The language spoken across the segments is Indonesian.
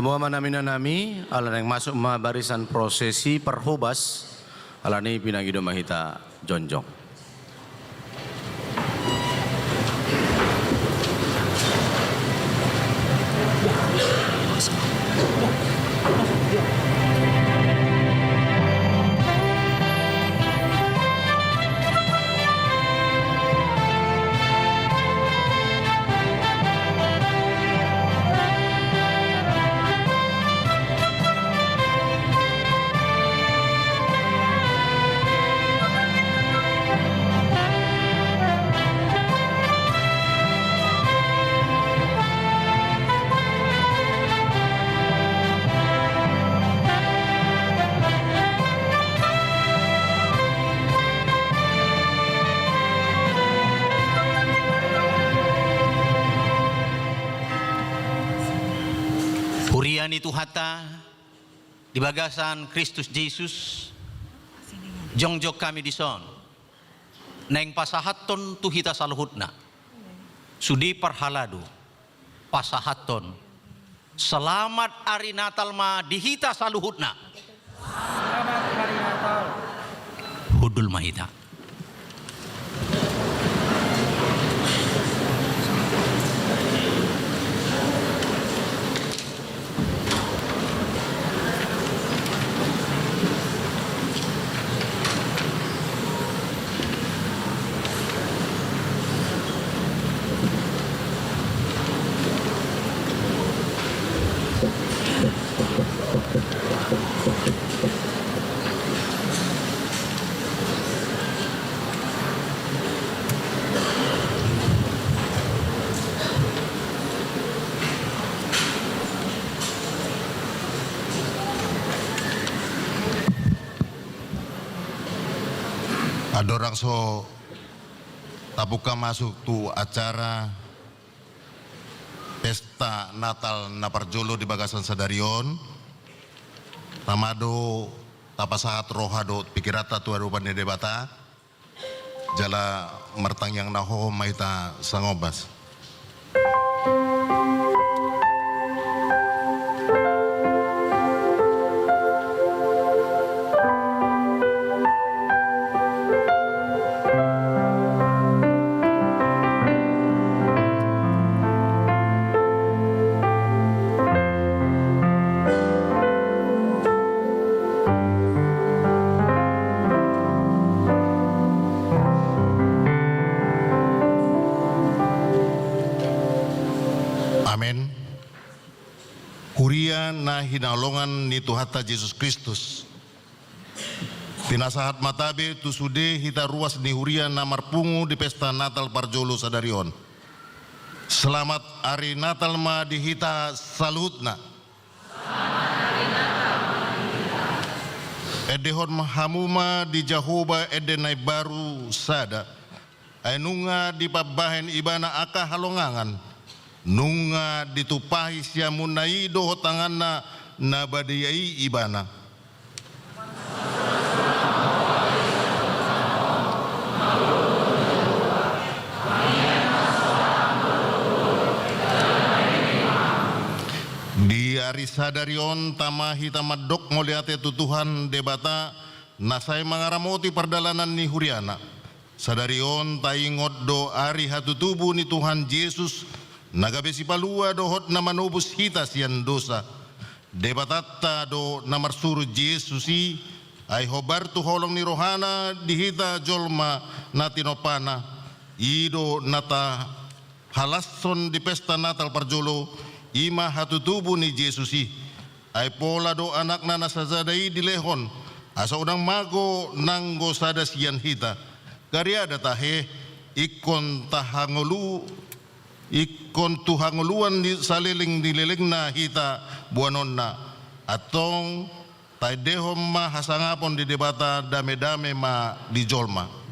Amo namin ala yang masuk ma barisan prosesi perhubas ala ni pinagido mahita jonjong. Hurian itu hata di bagasan Kristus Yesus jongjok kami dison neng pasahaton tu hita saluhutna sudi perhaladu pasahaton selamat hari Natal ma dihita saluhutna Selamat hari Natal. hudul mahita. Adorang so tabuka masuk tu acara pesta Natal Naparjolo di Bagasan Sadarion tamado tapasahat rohado pikirata tu arupan de debata jala mertang yang naho maita sangobas. Amin. Hurian na hinalongan ni Tuhata Yesus Kristus. Pinasahat matabe tu sude hita ruas ni hurian na marpungu di pesta Natal Parjolo Sadarion. Selamat hari Natal ma di hita salutna. Edehon mahamuma di Jahoba edenai baru sada. Ainunga di pabahen ibana aka halongangan. Nunga ditupahi siamunai doho tanganna nabadiyai ibana. Di hari sadarion tamahi tamadok ngoliate tutuhan debata nasai mangaramoti perdalanan ni huriana. Sadarion taingot do ari hatutubu ni Tuhan Yesus nagabesi palua dohot na manubus hita siyan dosa. Debatatta do namarsuru Jesusi ay hobar tu holong ni rohana dihita jolma na tinopana. Ido nata halason di pesta Natal Parjolo ima hatutubu ni Jesusi. Ay pola do anak na nasazadai di lehon. Asa udang mago nanggo sada siyan hita. Kariada tahe ikon tahangolu ikon tuhanguluan di saliling dililing na hita buanon na atong taidehom ma hasangapon di debata dame-dame ma di jolma.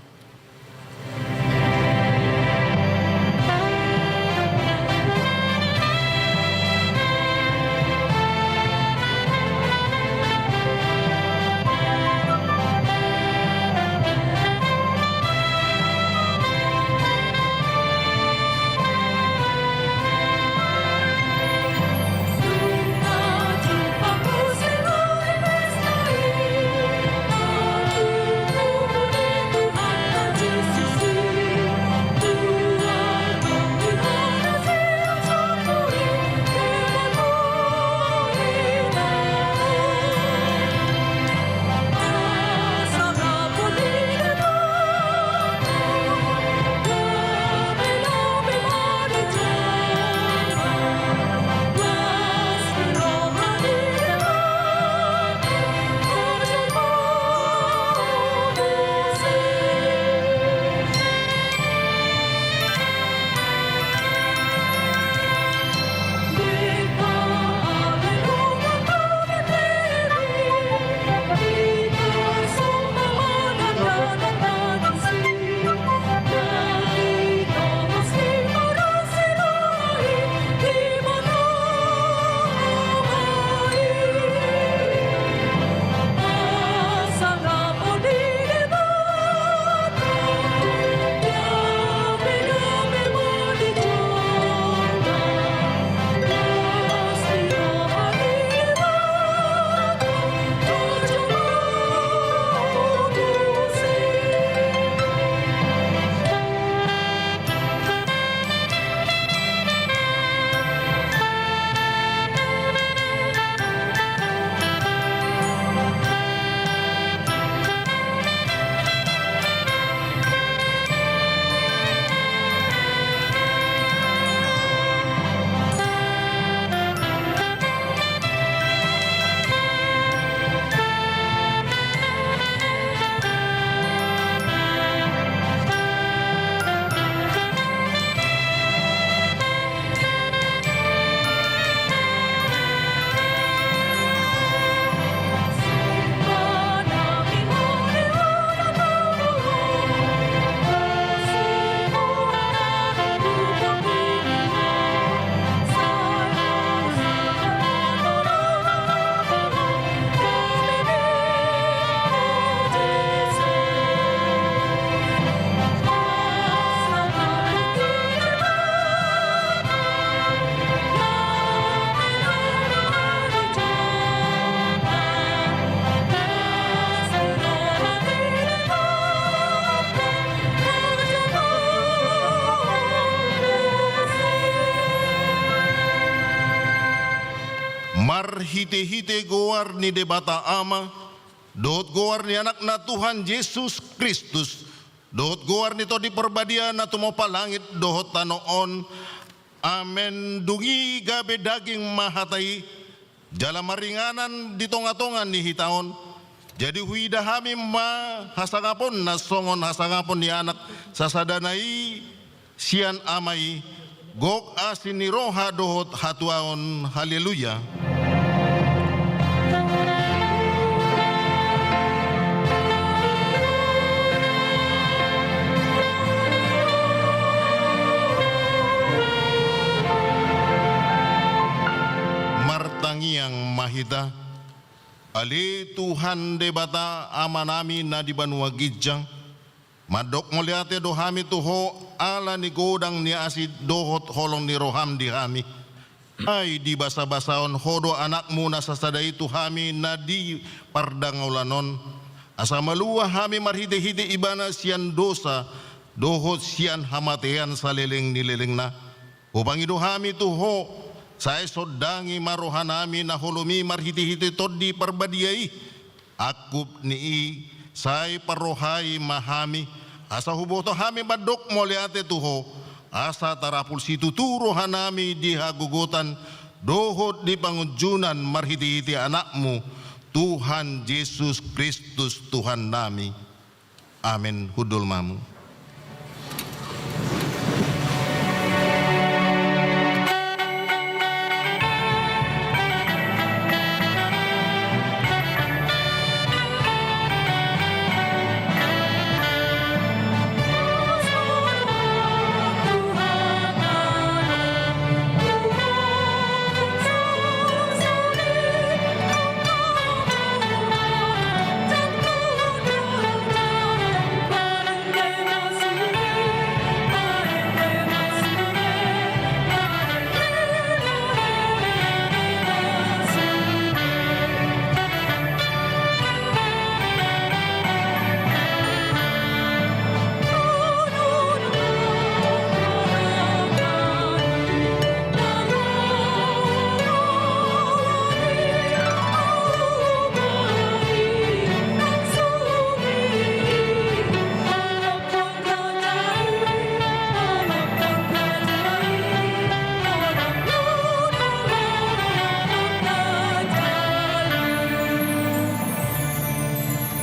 marhite-hite goar ni debata ama, dohot goar ni anak na Tuhan Yesus Kristus, dohot goar nito di perbadia na tumopalangit dohot tanoon. Amen. Dungi gabe daging mahatay, jala maringanan di tonga-tongan ni hitaon. Jadi huida hami hasangapon na songon hasangapon ni anak sasadanai sian amai gok asin ni roha dohot hatuaon. Haleluya. Martangiang mahita, ali Tuhan debata ama nami na di Banua Gijang, madok moliate dohami tuho ala ni godang ni asid dohot holong ni roham di hami. Ay di basa-basaon hodo anakmu na sasadai tuhami na di pardangolanon. Asa maluwa hami marhite-hite ibana sian dosa dohot sian hamatean sa leleng nileleng na. Upang idohami tuho saya sodangi marohanami na holumi marhiti-hiti todi perbadiai. Akup ni saya parohai mahami. Asa huboto hami badok moliate tuho. Asa tarapul situ turohanami di hagugutan. Dohot di pangunjunan marhiti-hiti anakmu. Tuhan Yesus Kristus Tuhan nami. Amin. Hudul mamu.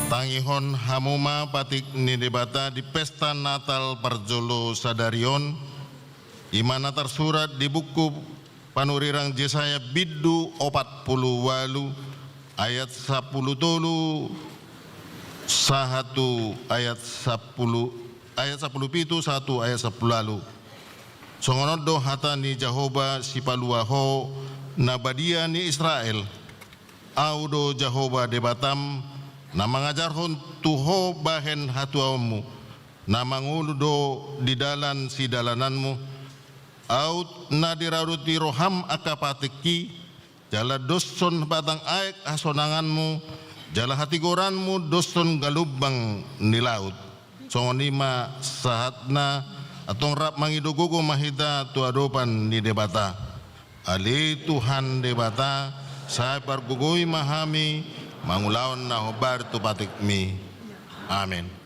Tangihon hamuma patik ni debata di pesta Natal Parjolo Sadarion, imana tersurat di buku panurirang Yesaya biddu 48 ayat 10 tolu sahatu ayat 10 pitu 1 ayat 10 lalu. Songonodo hata ni Jehovah si paluaho nabadia ni Israel, audo Jehovah debatam na mangajarhon tuho bahen hatuamu, na manguludo di dalan si dalananmu, aut na diraruti roham akapatiki, jala doson batang aek asonanganmu, jala hatigoranmu doson galubang nilaut. Songonima sahatna atong rap mangidugugo mahita tuadopan ni debata. Ali Tuhan debata, saya pargugoi mahami, mangulaon na hobar tupatik mi. Amin.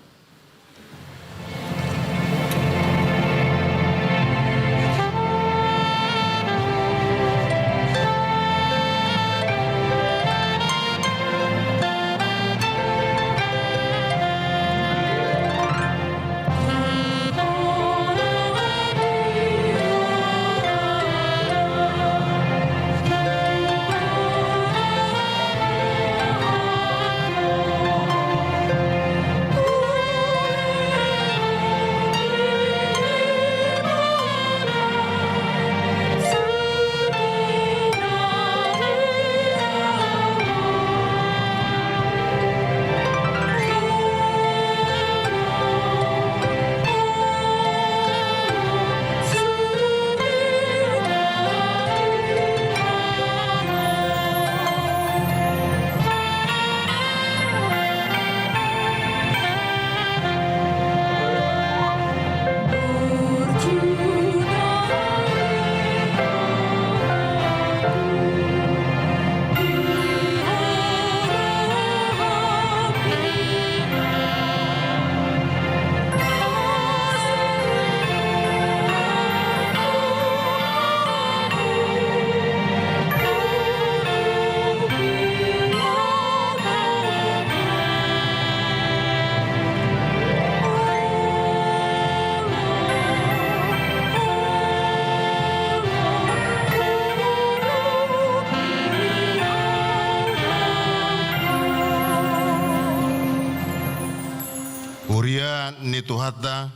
Huria ni Tuhata,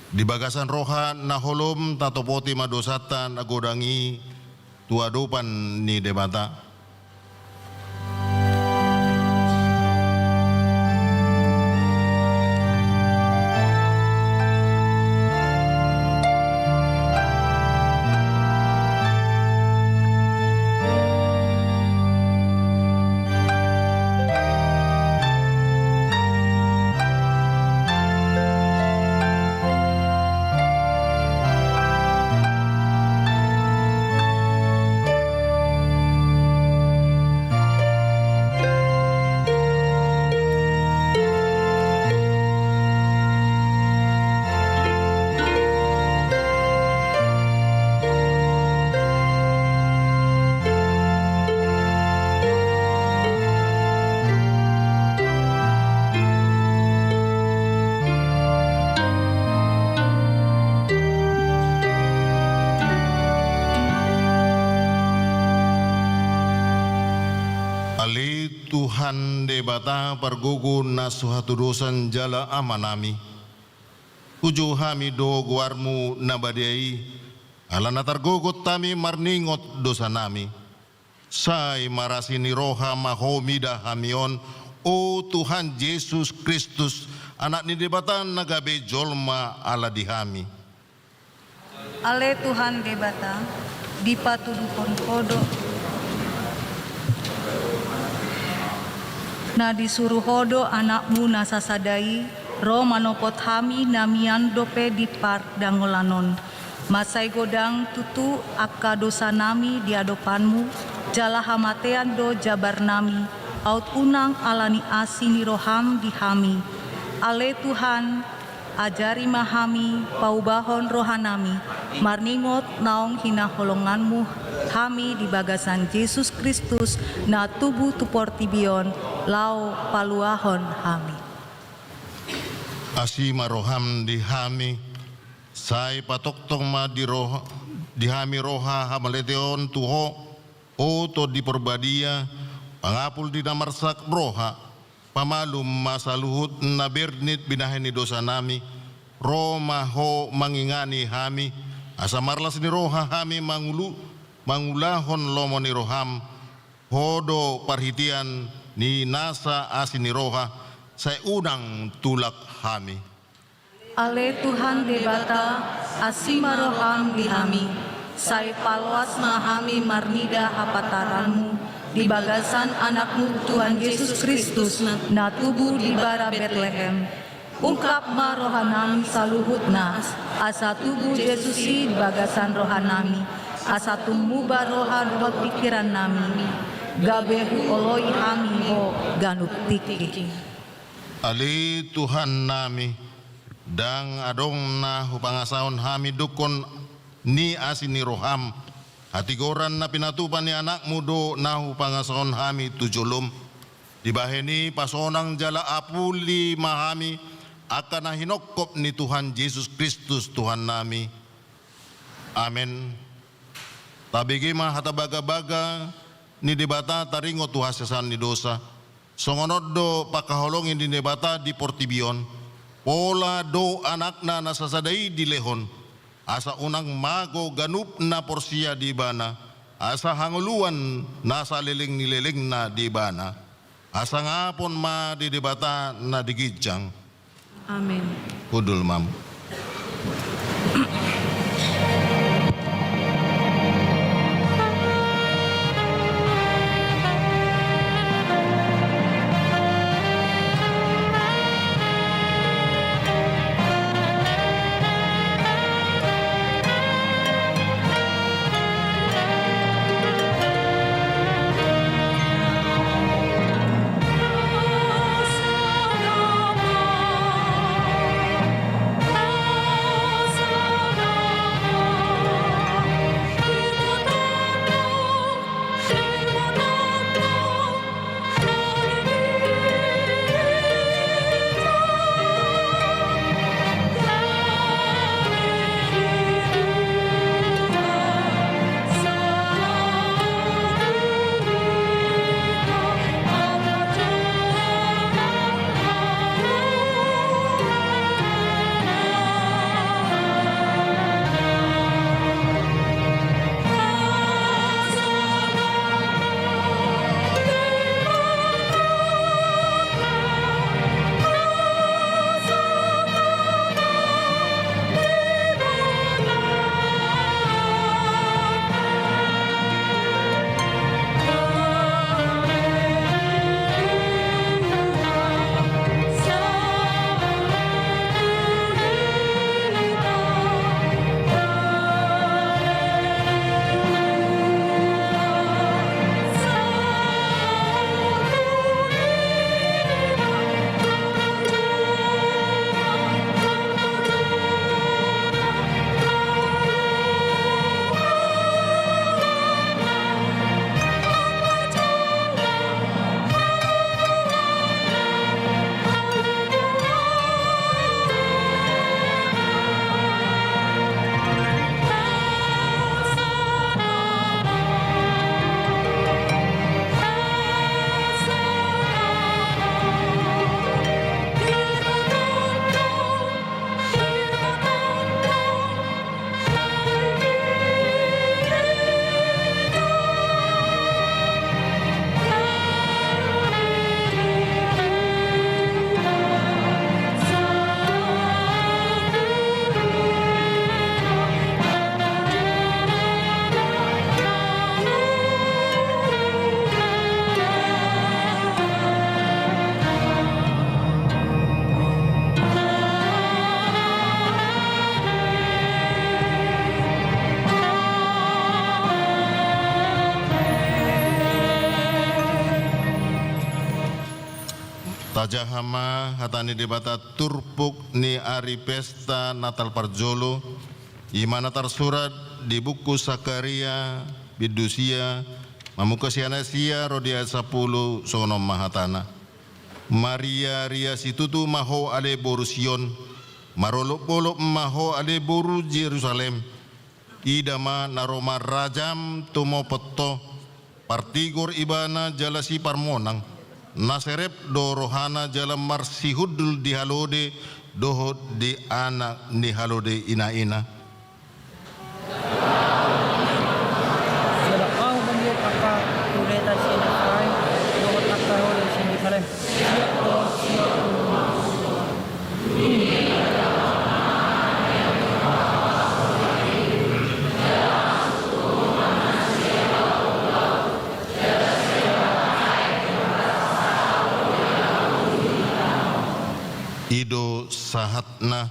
di bagasan roha na holom tatopoti madosata nagodangi tuadopan ni debata. Tuhan debata pargugu na suhatudusan jala amanami. Tujuh hami do guarmu nabadiai, ala natargugut tami marningot dosa nami. Sai marasini roha mahomida hamion, o Tuhan Yesus Kristus, anak ni debatan nagabe jolma ala dihami. Ale Tuhan debata, dipatudukon kodo, na disuruh hodo anakmu nasasadai, ro manopot hami namian dope dipar dangolanon. Masai godang tutu akka dosa nami di adopanmu, jala hamatean do jabar nami, aut unang alani asini roham di hami. Ale Tuhan, ajari mahami, paubahon rohanami, marningot naong hina holonganmu, hami di bagasan Yesus Kristus, na tubuh tuportibion, lau paluahon hami. Asima roham di hami, sai patoktong ma di roha, di hami roha hamaleteon tuho, o to di perbadia, pangapul di namarsak roha, pamalum masaluhut na bernit binaheni dosa nami, Roma ho mangingani hami, asamarlas ni roha hami mangulahon lomo ni roham, hodo parhitian ni nasa asini roha, saya unang tulak hami. Ale Tuhan debata, asima roham di hami, sai palwas mahami marnida hapataranmu, di bagasan anakmu Tuhan Yesus Kristus, na tubuh di bara Betlehem. Ungkap ma rohanami saluhutna, asa tubuh Yesus di bagasan rohanami, asa tumbuba rohan roh pikiran nami, gabehu oloi hami ho ganup tiki. Ali Tuhan nami, dang adong na hupangasaon hami dukon ni asini roham, hati goran na pinatupan ni anakmu do na hupangasaon hami tujulum, dibaheni pasonang jala apuli mahami, akan na hinokop ni Tuhan Yesus Kristus Tuhan nami. Amen. Tabigi hatabaga-baga ni debata taringo tuhasasan ni dosa. Songonod do pakaholongin di debata di portibion. Pola do anakna nasasadai di lehon. Asa unang mago ganup na porsia di bana. Asa hanguluan nasa liling nileling na di bana. Asa ngapon ma di debata na digijang. Amin. Kudul mam. Tajahama hatani debata turpuk ni ari pesta Natal Parjolo imana tersurat di buku Sakaria Bidusia Mamuka Sianasia Rodia 10 Sonom Mahatana Maria Ria Situtu Maho Ale Boru Sion Marolok Bolok Maho Ale Boru Jerusalem Idama Naroma Rajam Tomo Peto Partigor Ibana Jalasi Parmonang Naserep do rohana jalam marsihudul di halode dohod di anak ni halode ina-ina. Sila kau banjir apa kuleta sini kai, dohot apa oleh sini kalem. Ido sahatna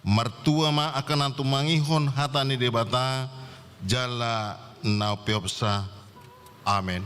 mertua ma akan antu mangihon hatani debata jala na peopsa. Amin.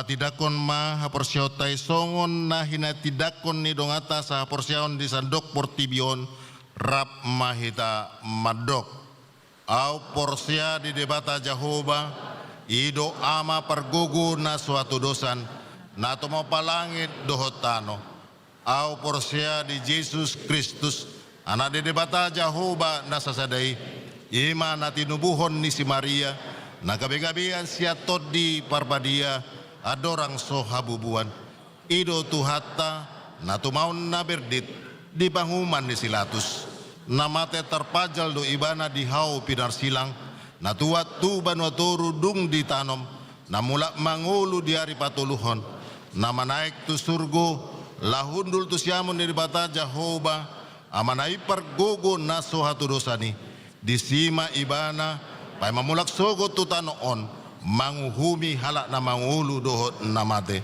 Tidakon ma haporsiotai songon na hina tidakon ni dongata sa haporsion di sandok portibion rap mahita madok au porsia di debata Jehovah ido ama pergugu na suatu dosan na tomo palangit dohotano au porsia di Yesus Kristus anak di debata Jehovah na sasadai ima na tinubuhon ni si Maria na gabi-gabian siatot di parbadia adorang so habubuan ido tuhata na tumaun na berdit di banguman ni silatus na mate terpajal do ibana di hau pinar silang na tuat tuban watoru dung di tanom na mula mangulu di hari patuluhon na manaik tu surgo lahundul tu siamun di bata Jehovah amanai pergogo na so hatu dosani di sima ibana pai mamulak sogo tu tanoon manguhumi halak na mangulu dohot namate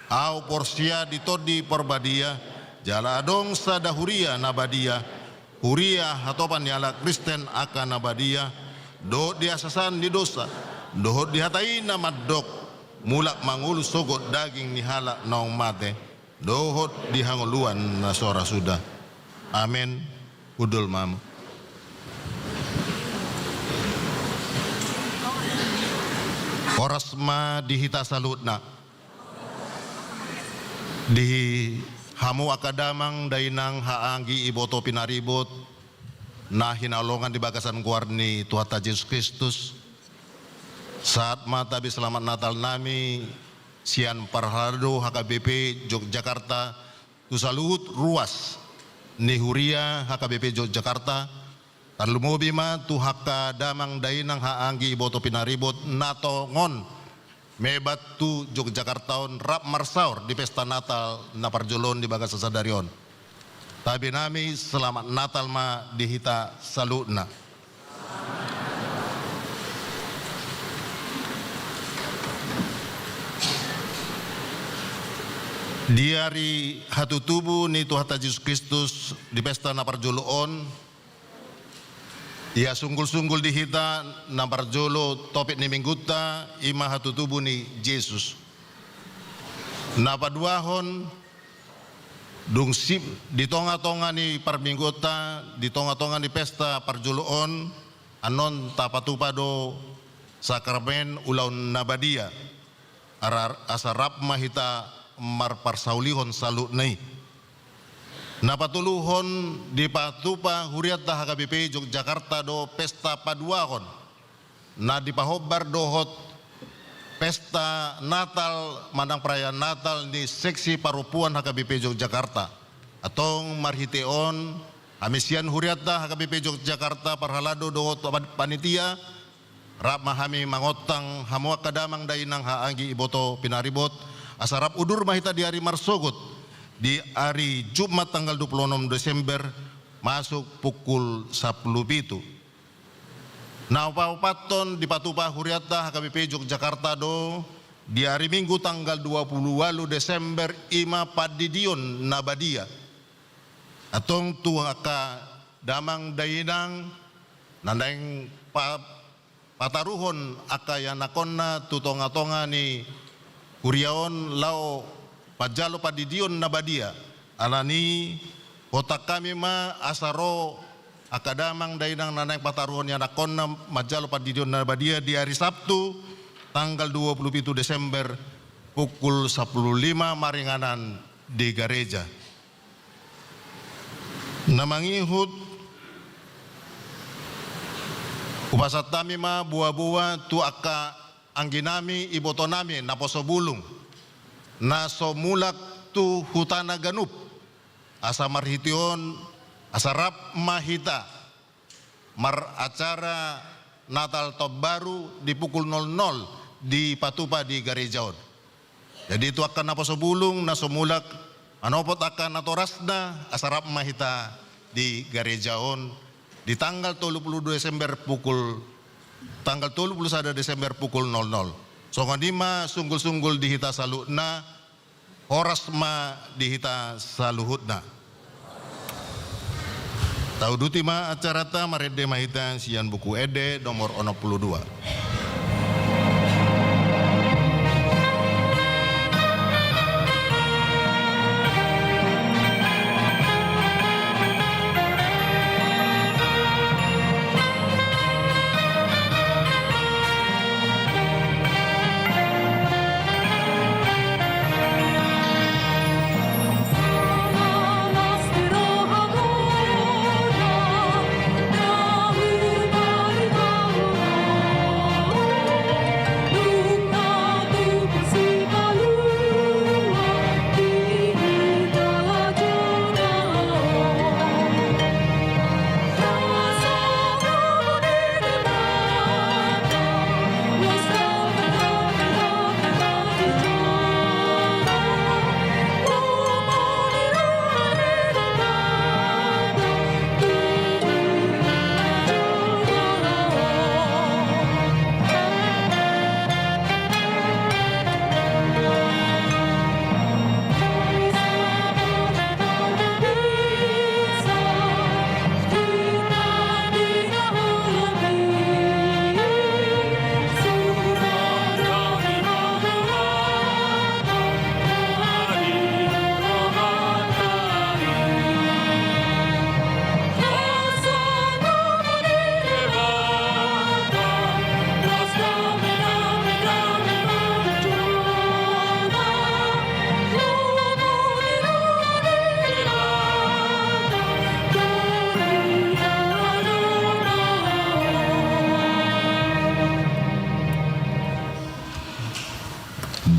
au porsia ditodi perbadia jala adong sadahuria nabadia huria hatopan nyala Kristen akan nabadia do diasasan di dosa dohot dihatai na madok mulak mangulu sogot daging ni halak naong mate dohot di hanguluan na sora sudah. Amin. Udul mamu. Orasma dihita salutna. Di hamu akadamang dainang haanggi iboto pinaribot na hinalongan di bagasan kuarni Tuhan Yesus Kristus. Saat mata bi selamat Natal nami sian parhalado HKBP Yogyakarta tu saluhut ruas ni huria HKBP Yogyakarta tarlumobima tu haka damang dainang haanggi iboto pinaribot nato ngon mebat tu Yogyakartaon rap marsaur di pesta Natal na parjolon di bagas sasadarion. Tabi nami selamat Natal ma dihita salutna. Di hari hatu tubuh ni Tuhan Yesus Kristus di pesta na parjoloon, ia sunggul-sunggul dihita na parjolo topik ni mingguta ima hatu tubuh ni Yesus. Na paduahon dung sip di tonga-tonga ni parminggota, di tonga-tonga ni pesta parjoloon, anon tapatupado sakramen ulaun nabadia, asarap mahita mar parsaulihon salut nai. Napatuluhon di patupa huriat dah HKBP Yogyakarta do pesta paduahon. Na di pahobar dohot pesta Natal mandang perayaan Natal di seksi parupuan HKBP Yogyakarta. Atong marhiteon amisian huriat dah HKBP Yogyakarta parhalado dohot panitia rap mahami mangotang hamuak kadamang dainang haanggi iboto pinaribot asarap udur mahita di hari marsogot di hari Jumat tanggal 26 Desember masuk pukul 10 Nah paton di patupa huriata HKBP Yogyakarta do di hari Minggu tanggal 28 Desember ima padidion nabadia atong tuaka damang dainang nandang pataruhon akayanakonna tutonga-tonga ni Kuriaon lau pajalo padidion nabadia alani otak kami ma asaro akadamang dainang nanay pataruhon yang nakonna majalo padidion nabadia di hari Sabtu tanggal 27 Desember pukul 10.05 maringanan di gereja. Namangihut upasat kami ma buah-buah tu aka angginami ibotonami naposo bulung naso mulak tu hutana ganup asa marhition asarap mahita mar acara Natal Top Baru di pukul 00 di patupa di gerejaon. Jadi itu akan naposo bulung naso mulak anopot akan natorasna asarap mahita di gerejaon di tanggal 32 Desember tanggal 31 Desember pukul 00. So ngandima sunggul-sunggul dihita salutna, orasma dihita saluhutna. Tau dutima acarata marede mahita sian buku ede nomor 62.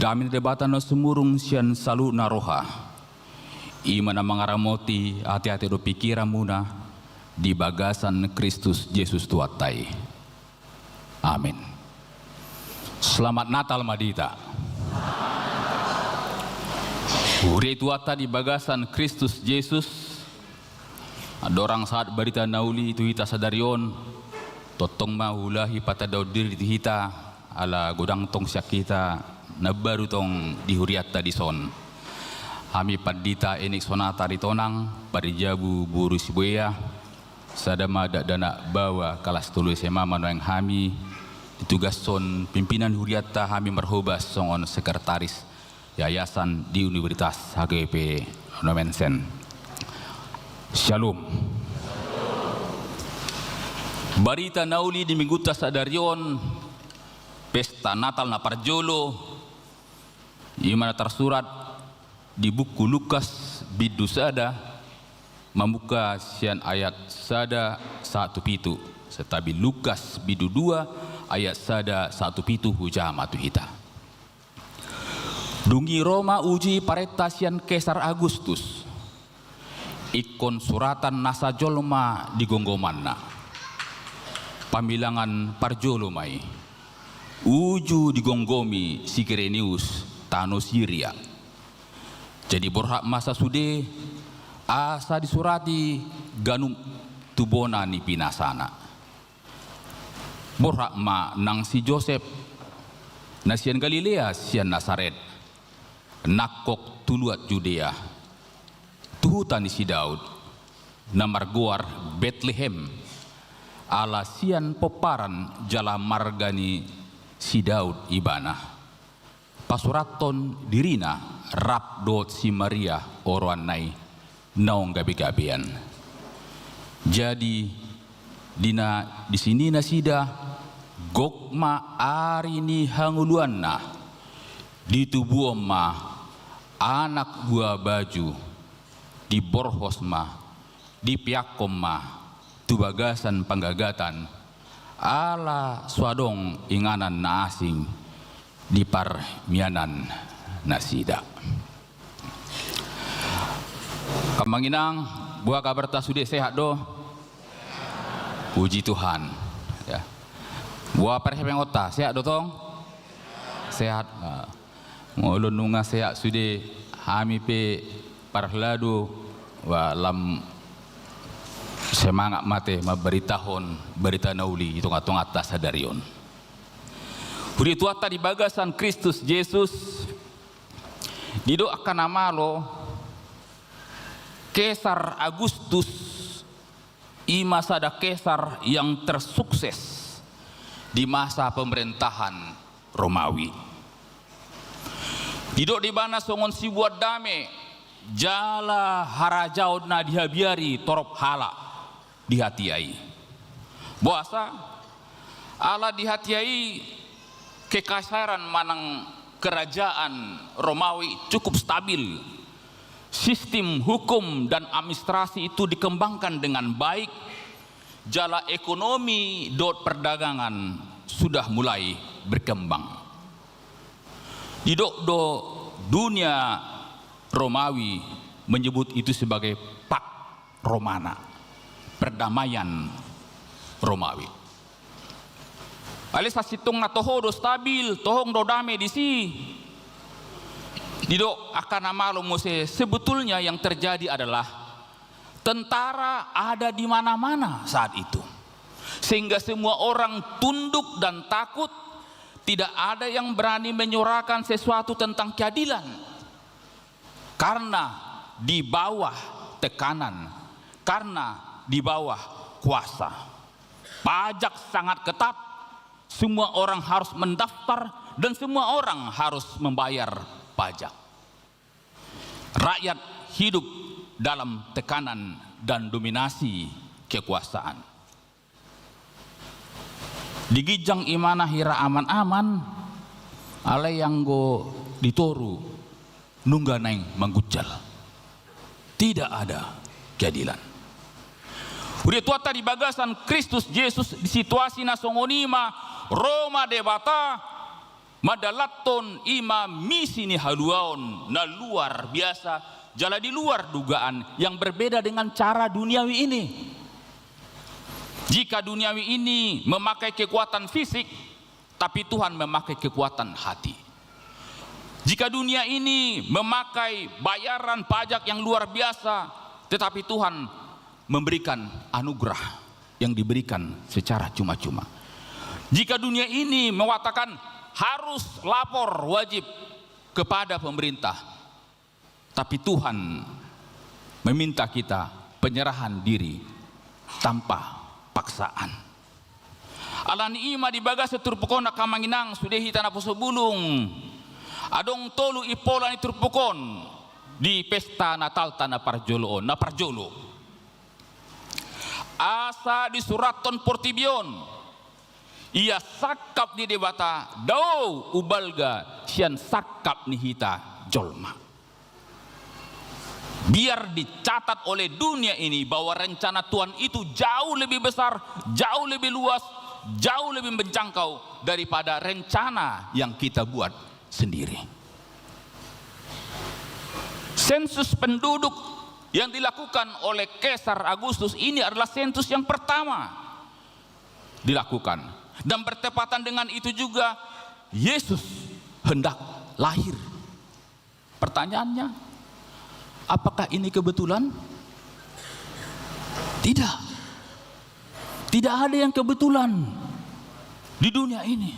Damin debatan no sumurung sian salu naroha. Imana mangaramoti hati-hati do pikiran muna di bagasan Kristus Yesus tuatai. Amin. Selamat Natal Madita. Uri tuata di bagasan Kristus Yesus. Adorang saat berita nauli itu hita sadarion. Totong mahulahi patadaw diri hita ala godang tong siak kita na baru tong dihuriat tadi son. Kami padita enik sonata ritonang parijabu buru sibuya sadama dana bawa kalas tulu SMA manoeng kami ditugas son pimpinan huriata kami merhobas songon sekretaris yayasan di Universitas HGP Nomensen. Shalom. Barita nauli di minggu tasadarion pesta Natal na parjolo imana tersurat di buku Lukas bidu sada membuka sian ayat sada 1 pitu setabi Lukas bidu 2 ayat sada 1 pitu hujah matu hita. Dungi Roma uji pareta sian Kaisar Agustus ikon suratan nasa jolma di gonggomanna pamilangan parjolomai uju digonggomi si Kirenius tano Syria. Jadi borhak masa sude asa disurati ganum tubona ni pinasana. Borhak ma nang si Joseph nasian Galilea sian Nasaret nakok tuluat Judea tuhutan si Daud namargoar Bethlehem ala sian peparan jala margani si Daud ibana pasuraton dirina rap dot si Maria oroan nai naong gabi-gabian. Jadi dina di sini nasida gokma ari ni hanguluanna ditubuom ma anak buah baju di borhos ma di piakom ma tubagasan panggagatan ala swadong inganan na asing di parmianan nasida. Kamanginang buah kabar tasude sehat do. Puji Tuhan. Ya. Buah perhepeng ota sehat do tong? Sehat. Ngolon nunga sehat sude hami pe parlado wa lam semangat mate maberitahon berita nauli itu ngatong atas sadarion. Budi tuata di bagasan Kristus Yesus didoakan nama lo Kaisar Agustus i masa ada Kaisar yang tersukses di masa pemerintahan Romawi. Didok di mana songon si buat dame jala harajaud na dihabiari torop hala dihatiai. Boasa ala dihatiai kekaisaran manang kerajaan Romawi cukup stabil. Sistem hukum dan administrasi itu dikembangkan dengan baik. Jala ekonomi dot perdagangan sudah mulai berkembang. Didok do dunia Romawi menyebut itu sebagai Pax Romana, perdamaian Romawi. Alisa situng na toho do stabil, tohong do dame di si. Didok akan nama lo mose sebetulnya yang terjadi adalah tentara ada di mana-mana saat itu. Sehingga semua orang tunduk dan takut, tidak ada yang berani menyuarakan sesuatu tentang keadilan. Karena di bawah tekanan, karena di bawah kuasa. Pajak sangat ketat, semua orang harus mendaftar dan semua orang harus membayar pajak. Rakyat hidup dalam tekanan dan dominasi kekuasaan. Digijang imana hira aman-aman, ale yang go ditoru nungga neng menggucal. Tidak ada keadilan. Udah tuata di bagasan Kristus Yesus di situasi nasongonima Roma debata Madalaton ima misi ni haluaon na luar biasa, jala di luar dugaan yang berbeda dengan cara duniawi ini. Jika duniawi ini memakai kekuatan fisik, tapi Tuhan memakai kekuatan hati. Jika dunia ini memakai bayaran pajak yang luar biasa, tetapi Tuhan memberikan anugerah yang diberikan secara cuma-cuma. Jika dunia ini mengatakan harus lapor wajib kepada pemerintah, tapi Tuhan meminta kita penyerahan diri tanpa paksaan. Alani ima di bagas turpukon na kamanginang sudehi tanah posobulung. Adong tolu ipola ni turpukon di pesta Natal tanah parjoloon na parjolo. Asa di suraton portibion. Ia sakap ni debata dau ubalga sian sakap ni hita jolma. Biar dicatat oleh dunia ini bahwa rencana Tuhan itu jauh lebih besar, jauh lebih luas, jauh lebih menjangkau daripada rencana yang kita buat sendiri. Sensus penduduk yang dilakukan oleh Kaisar Agustus ini adalah sensus yang pertama dilakukan. Dan bertepatan dengan itu juga Yesus hendak lahir. Pertanyaannya, apakah ini kebetulan? Tidak. Tidak ada yang kebetulan di dunia ini.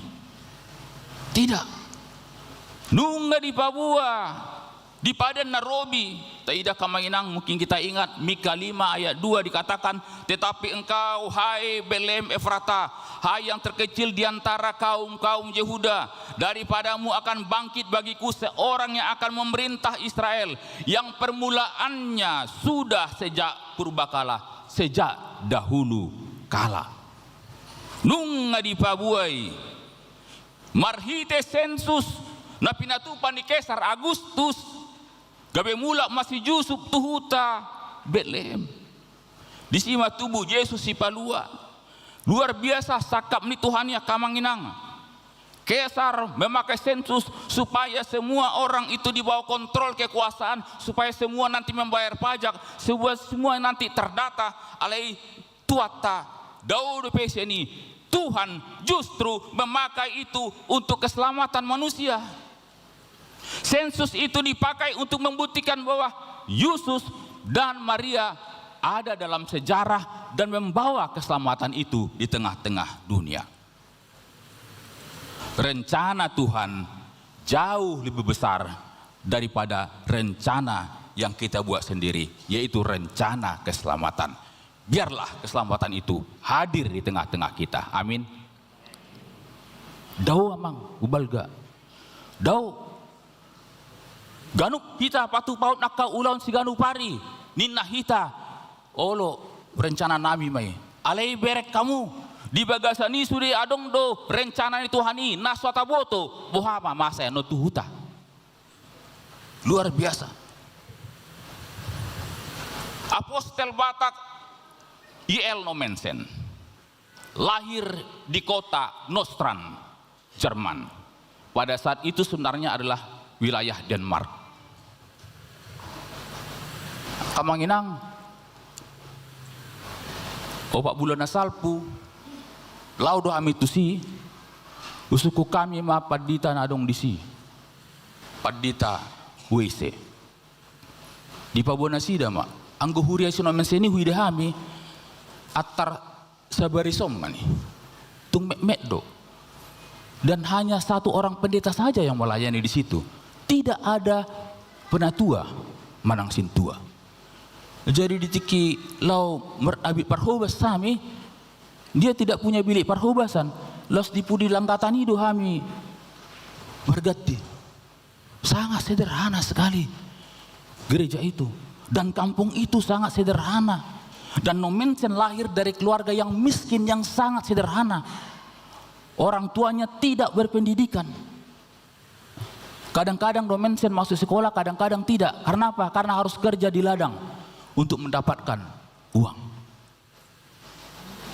Tidak. Nungga di Papua, di Padan Narobi, tidak kamanginang mungkin kita ingat Mika 5 ayat 2 dikatakan, tetapi engkau hai Belem Efrata, hai yang terkecil di antara kaum-kaum Yehuda, daripadamu akan bangkit bagiku seorang yang akan memerintah Israel, yang permulaannya sudah sejak purbakala, sejak dahulu kala. Nunga di Pabuai, marhite sensus na pinatupan ni Kaisar Agustus, gabe mula masih Yusuf tuhuta Betlehem. Di sima tubuh Yesus si palua. Luar biasa sakap ni Tuhan ya kamanginang. Kaisar memakai sensus supaya semua orang itu di bawah kontrol kekuasaan, supaya semua nanti membayar pajak, semua nanti terdata alai tuata Daud peseni. Tuhan justru memakai itu untuk keselamatan manusia. Sensus itu dipakai untuk membuktikan bahwa Yesus dan Maria ada dalam sejarah dan membawa keselamatan itu di tengah-tengah dunia. Rencana Tuhan jauh lebih besar daripada rencana yang kita buat sendiri, yaitu rencana keselamatan. Biarlah keselamatan itu hadir di tengah-tengah kita. Amin. Dau amang ubalga. Dau ganuk hita patu paut nakau ulaun si ganu pari. Ninna hita olo rencana nami mai. Alai berek kamu di bagasani suri adong do rencana ni Tuhani naswata boto bohama masa no tuhuta. Luar biasa. Apostel Batak I.L. Nommensen lahir di kota Nostran, Jerman. Pada saat itu sebenarnya adalah wilayah Denmark. Kamanginang opak bulan asalpu laudo amitusi usuku kami ma padita nadong disi padita WC di Pabuana Sida ma anggo huria sino menseni huide hami atar sabarisom mani tung mek do, dan hanya satu orang pendeta saja yang melayani di situ. Tidak ada penatua manang sintua. Jadi di tiki lau merabit parhobas sami, dia tidak punya bilik parhobasan. Los dipudi langkatan itu kami bergati. Sangat sederhana sekali gereja itu, dan kampung itu sangat sederhana. Dan Nommensen lahir dari keluarga yang miskin, yang sangat sederhana. Orang tuanya tidak berpendidikan. Kadang-kadang Nommensen masuk sekolah, kadang-kadang tidak. Karena apa? Karena harus kerja di ladang untuk mendapatkan uang.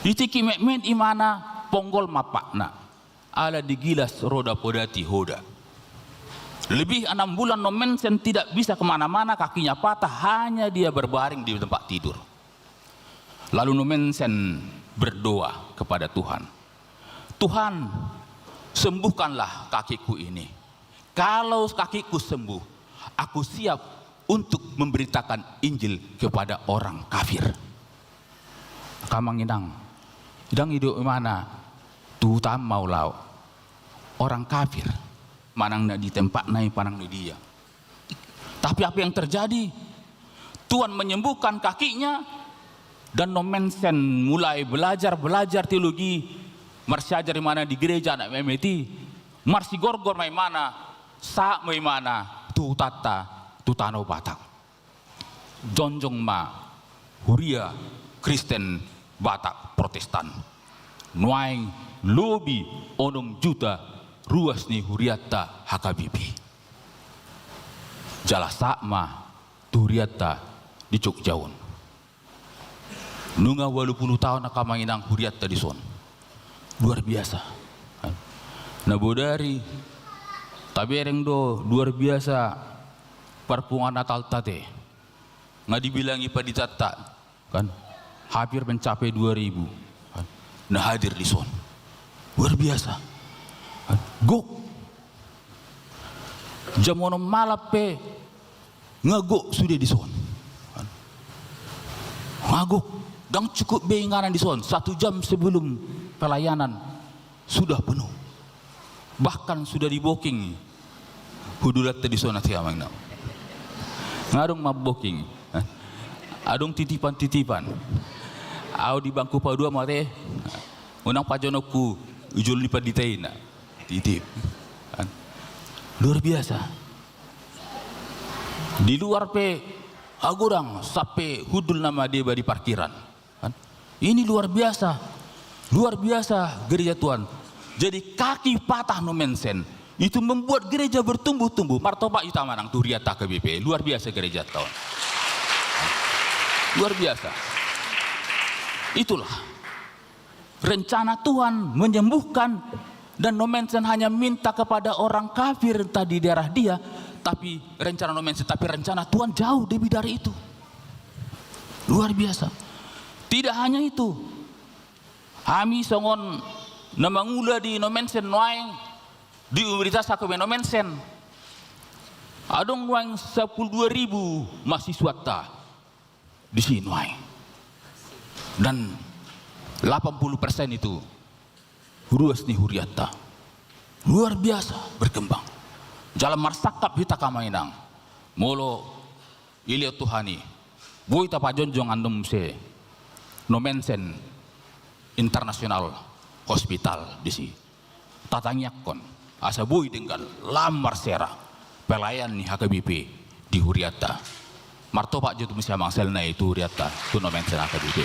Di tiki mekmen imana ponggol mapakna. ala digilas roda podati hoda. Lebih 6 bulan Nommensen tidak bisa kemana-mana, kakinya patah, hanya dia berbaring di tempat tidur. Lalu Nommensen berdoa kepada Tuhan, Tuhan, sembuhkanlah kakiku ini. Kalau kakiku sembuh, aku siap untuk memberitakan Injil kepada orang kafir. Kamang inang, idang hidup mana? Tuh mau lau orang kafir. Manang na di tempat naik panang di dia. Tapi apa yang terjadi? Tuhan menyembuhkan kakinya dan Nommensen mulai belajar teologi. Marsi ajar mana di gereja anak memeti. Marsi gorgor mai mana, sa mai mana, tu tata, tu tano Batak. Jonjong ma, Huria Kristen Batak Protestan. Nuaing lobi onong juta ruas ni huriata hakabibi. Jala sakma tu huriata di Jogjaun. Nunga 80 tahun nakamanginang huriata di son. Luar biasa. Nabodari tabereng do luar biasa perpungan Natal tate. Nggak dibilangi paditata kan hampir mencapai 2000 kan. Nah hadir di son. Luar biasa. Gok jamono malape ngagok sudah di son. Ngagok dan cukup beinganan di son 1 jam sebelum pelayanan sudah penuh, bahkan sudah di booking hudulat di son nanti amang na ngarung mab booking adung titipan au di bangku pa 2 mate unang pajonoku ujul lipat ditaina titip. Luar biasa. Di luar pe agurang sampai hudul nama dia di parkiran. Ini luar biasa. Luar biasa gereja Tuhan. Jadi kaki patah Nommensen itu membuat gereja bertumbuh-tumbuh. Martoba Utamanang Turiata KBP. Luar biasa gereja Tuhan. Luar biasa. Itulah rencana Tuhan menyembuhkan. Dan Nommensen hanya minta kepada orang kafir tadi daerah dia, tapi rencana Nommensen, tapi rencana Tuhan jauh lebih dari itu. Luar biasa. Tidak hanya itu, kami songon namangula di Nommensen noaing di Universitas Sakome Nommensen. Adong noaing 12.000 mahasiswa ta di sini noaing. Dan 80% itu ruas ni huriata. Luar biasa berkembang. Jalan marsakap hita kamainang. Molo ilio Tuhani. Boy tapajonjong andom se Nommensen International Hospital di si. Tatangyakon asa boy dengan lamar sera pelayan ni HKBP di huriata. Martopak jotu mesti mangsel na itu huriata tu Nommensen HKBP.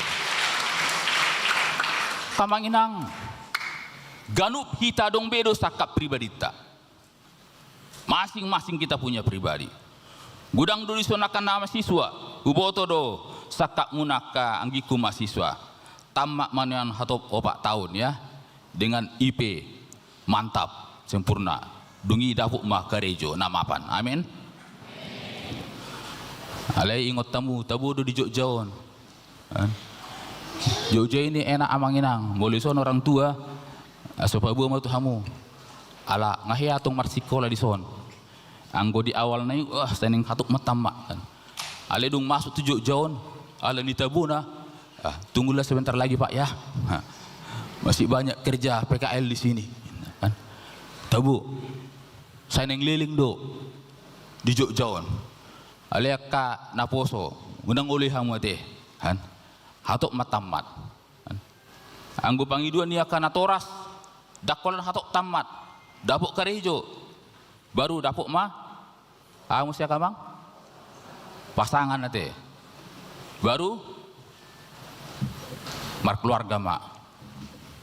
Kamanginang ganup hita dong bedo sakap pribadi tak. Masing-masing kita punya pribadi. Gudang dulu sonakan nama siswa. Uboto do sakap munaka anggiku mahasiswa. Tamak manuan hatop 4 tahun ya. Dengan IP mantap sempurna. Dungi dapuk mah karejo namapan. Amin. Alai ingot tamu tabu do di Jogjaon. Jogja ini enak amanginang. Boleh son orang tua. Supaya buah mau hamu ala ngahi atong marsikola di son anggo di awal na yun seneng hatuk matamak kan ale dung masuk 7 jauh ala nitabuna tunggulah sebentar lagi Pak ya masih banyak kerja PKL di sini kan tabu seneng liling do di Jogjaon ale ka naposo undang oleh hamu teh kan hatuk matamat kan anggo pangiduan ni akan atoras dakolan hatok tamat dapuk karejo baru dapuk mah musia kamang pasangan nate baru mar keluarga mak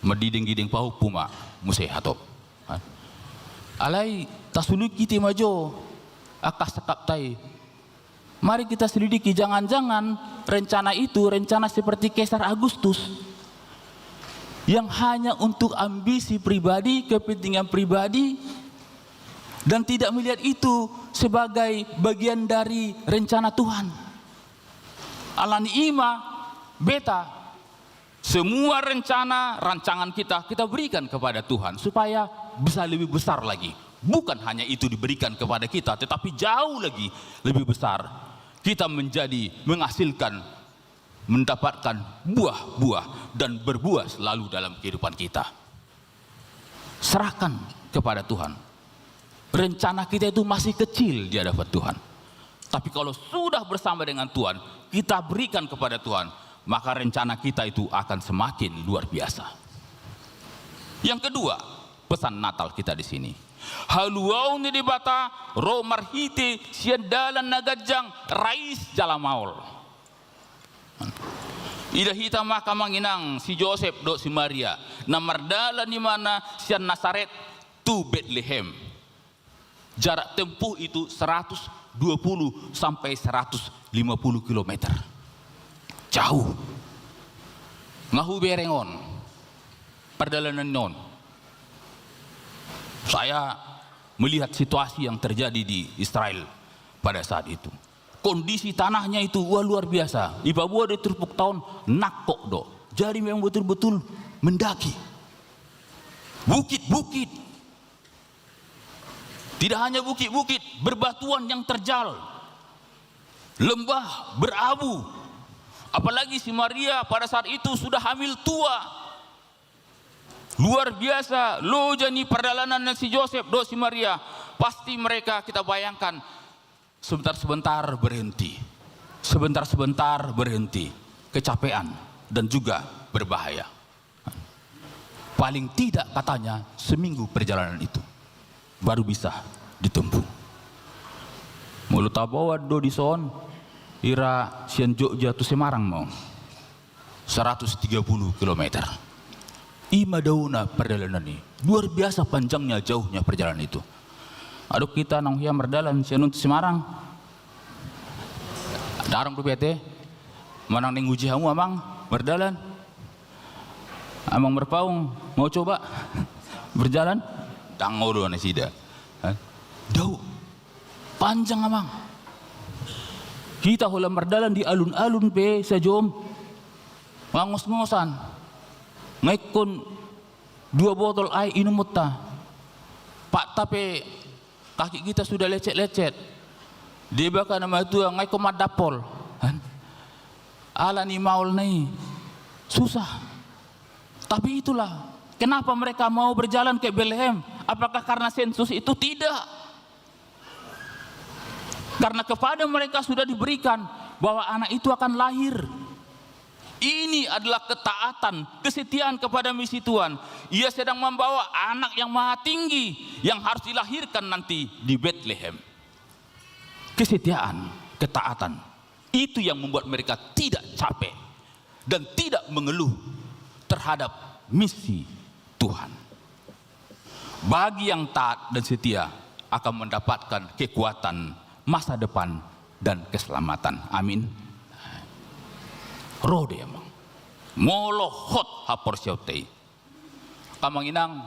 mediding-giding pau puma musia hatok alai tasulu kita majo akas sekap tai mari kita selidiki jangan-jangan rencana itu rencana seperti Kaisar Agustus yang hanya untuk ambisi pribadi, kepentingan pribadi, dan tidak melihat itu sebagai bagian dari rencana Tuhan. Alani ima beta, semua rancangan kita berikan kepada Tuhan supaya bisa lebih besar lagi. Bukan hanya itu diberikan kepada kita, tetapi jauh lagi lebih besar. Kita menghasilkan, mendapatkan buah-buah dan berbuah selalu dalam kehidupan kita. Serahkan kepada Tuhan. Rencana kita itu masih kecil di hadapan Tuhan. Tapi kalau sudah bersama dengan Tuhan, kita berikan kepada Tuhan, maka rencana kita itu akan semakin luar biasa. Yang kedua, pesan Natal kita di sini. Haluau ni dibata ro marhite siandalan nagajang rais jalamaul. Ida hita maka manginang si Joseph do si Maria namardalan di mana sian Nazaret tu Bethlehem. Jarak tempuh itu 120 sampai 150 km. Jauh. Ngahu berengon. Perjalanan non. Saya melihat situasi yang terjadi di Israel pada saat itu. Kondisi tanahnya itu luar biasa. Iba buah di terpuk tahun nakok do. Jadi memang betul-betul mendaki. Bukit-bukit. Tidak hanya bukit-bukit, berbatuan yang terjal. Lembah berabu. Apalagi si Maria pada saat itu sudah hamil tua. Luar biasa. Lo jani perjalanan si Joseph do si Maria. Pasti mereka kita bayangkan sebentar-sebentar berhenti. Sebentar-sebentar berhenti. Kecapean dan juga berbahaya. Paling tidak katanya seminggu perjalanan itu baru bisa ditempuh. Mulut tabawa do di son ira sian Jogja tu Semarang mau 130 km. Ima dauna perjalanan ini luar biasa panjangnya, jauhnya perjalanan itu. Aduh kita nang hiam berdalan sian untuk Semarang. Darang tu PT manang ning uji hamu amang berdalan. Amang berpaung mau coba berjalan tango do na sida. Jauh panjang amang. Kita hulam berdalan di alun-alun pe sajom ngos-ngosan. Ngaikon 2 botol air inumut ta. Pak tapi kaki kita sudah lecet-lecet. Dia bakal nama itu ngaikon madapol. Ala ni maul nih susah. Tapi itulah kenapa mereka mau berjalan ke Bethlehem. Apakah karena sensus itu? Tidak. Karena kepada mereka sudah diberikan bahwa anak itu akan lahir. Ini adalah ketaatan, kesetiaan kepada misi Tuhan. Ia sedang membawa anak yang maha tinggi yang harus dilahirkan nanti di Bethlehem. Kesetiaan, ketaatan, itu yang membuat mereka tidak capek dan tidak mengeluh terhadap misi Tuhan. Bagi yang taat dan setia akan mendapatkan kekuatan masa depan dan keselamatan. Amin. Rode emang molohot hapor siautei kamanginang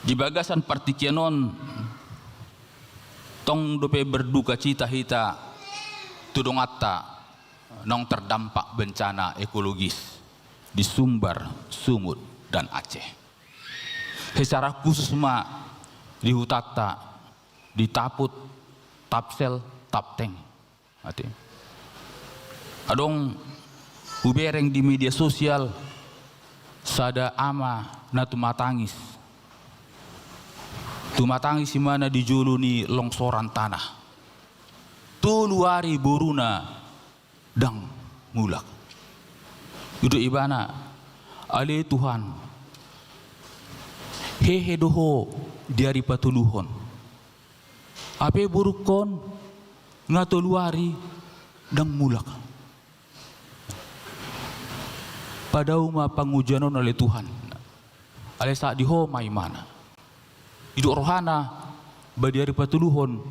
di bagasan partikianon tong dope berduka cita hita tudong atta nong terdampak bencana ekologis di Sumbar, Sumut dan Aceh. Secara khusus ma di Hutata, di Taput, Tapsel, Tapteng. Adong ubereng di media sosial sada ama na tumatangis si mana dijuluni longsoran tanah tuluari boruna dang mulak itu ibana ale Tuhan hehe doho diari patuluhon ape burukon ngatuluari dang mulak. Padahal ma pangujanon oleh Tuhan. Ale saat diho mai mana. Hidup rohana badiari patuluhon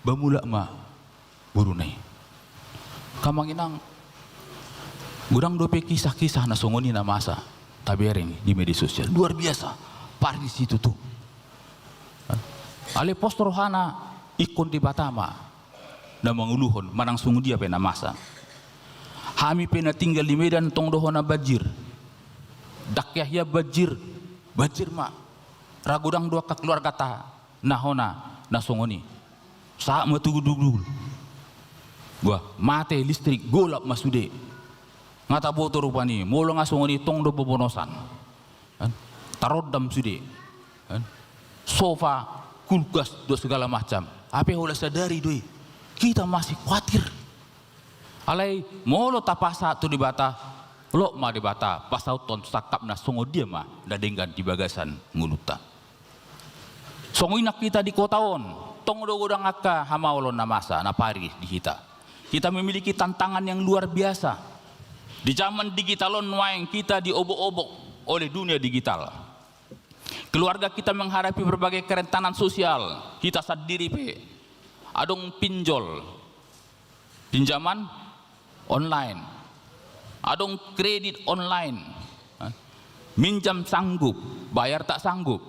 bamula ma burunai. Kamanginang gudang dope kisah-kisah na songoni na masa. tabering di media sosial. Luar biasa. Pari di situ tuh. Ale postor hana ikon di Batama. Na manguluhon manang sungu dia pena masa. Kami pena tinggal di Medan tong dohona bajir. Dak Yahya bajir. Bajir mak. Ragudang dua ka keluarga ta. Nahona nasongoni. Saat matugudugul. Gua mate listrik golap masude. Ngata boto rupani molo ngasongoni tong do bobonosan. Tarodam sude. Sofa, kulkas do segala macam. Apa yang sadari doi. Kita masih khawatir. Alai molo tapasa tu di bata, lo ma di bata, pasau ton sakap na songo dia ma, dadenggan di bagasan nguluta. Songo inak kita di kotaon, tong do godang akka hamaolon na masa na pari di kita. Kita memiliki tantangan yang luar biasa. Di zaman digitalon waeng kita diobok-obok oleh dunia digital. Keluarga kita menghadapi berbagai kerentanan sosial. Kita sadiri pe, adong pinjol, pinjaman online, adong kredit online, minjam sanggup, bayar tak sanggup,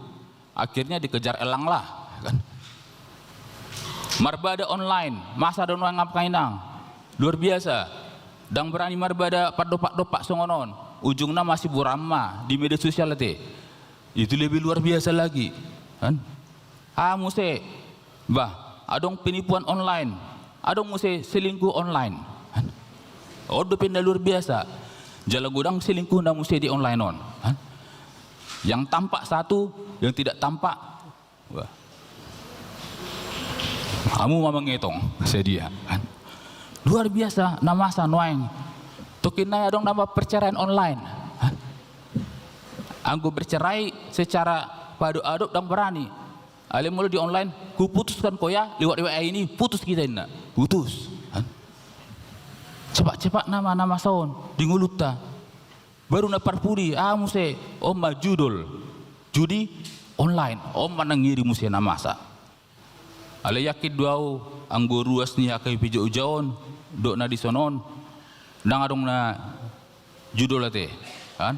akhirnya dikejar elang lah, kan? Marbada online, masa don ngap kainang, luar biasa, dang berani marbada pak songonon, ujungnya masih burama di media sosial teh, itu lebih luar biasa lagi, kan? Muse, bah, adong penipuan online, adong muse selingkuh online. Odo pindah luar biasa. Jalan gudang selingkuh na mesti di online on. Yang tampak satu, yang tidak tampak. Wah. Kamu mamang ngetong sedia. Luar biasa namasa noeng. Tokin na dong nama perceraian online. Anggo bercerai secara padu-aduk dan berani. Ale mulu di online, ku putuskan koya lewat WA ini, putus kita ini. Putus. Cepat-cepat nama saon di nguluta baru na parpuri muse omma judul judi online manangiri muse na masa ale yakin duau anggo ruas ni akai pijo ujaon dok na disonon nang adong na judul ate kan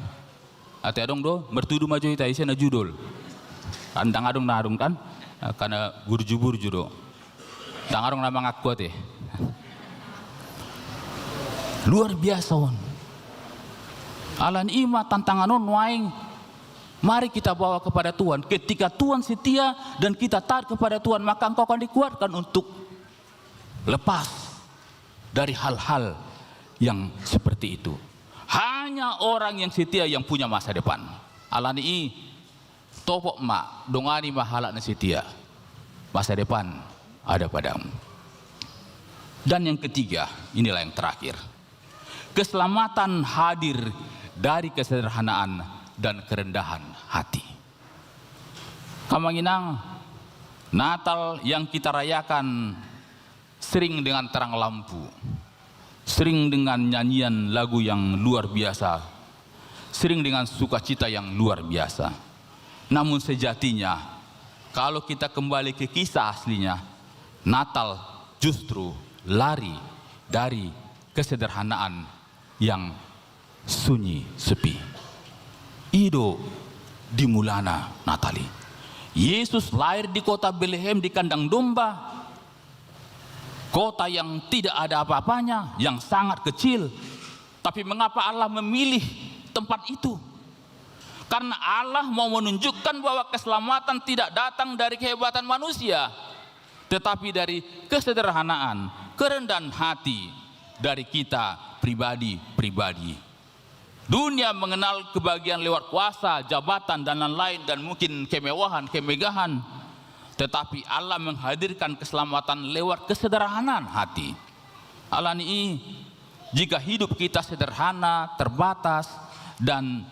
ate adong do mertudu maju ita isi na judul kan dang adong na adong kan karena guru judo dang adong na mangaku ate. Luar biasa on. Alan ima tantangan on waing. Mari kita bawa kepada Tuhan. Ketika Tuhan setia dan kita taat kepada Tuhan, maka engkau akan dikuatkan untuk lepas dari hal-hal yang seperti itu. Hanya orang yang setia yang punya masa depan. Alan i topok mak dongani mahalak na setia. Masa depan ada padamu. Dan yang ketiga, inilah yang terakhir. Keselamatan hadir dari kesederhanaan dan kerendahan hati. Kamanginang, Natal yang kita rayakan sering dengan terang lampu, sering dengan nyanyian lagu yang luar biasa, sering dengan sukacita yang luar biasa. Namun sejatinya, kalau kita kembali ke kisah aslinya, Natal justru lari dari kesederhanaan yang sunyi sepi. Ido di mulana Natali. Yesus lahir di kota Bethlehem di kandang domba. Kota yang tidak ada apa-apanya, yang sangat kecil. Tapi mengapa Allah memilih tempat itu? Karena Allah mau menunjukkan bahwa keselamatan tidak datang dari kehebatan manusia, tetapi dari kesederhanaan, kerendahan hati dari kita pribadi-pribadi. Dunia mengenal kebahagiaan lewat kuasa, jabatan dan lain-lain dan mungkin kemewahan, kemegahan. Tetapi Allah menghadirkan keselamatan lewat kesederhanaan hati. Allah ini jika hidup kita sederhana, terbatas dan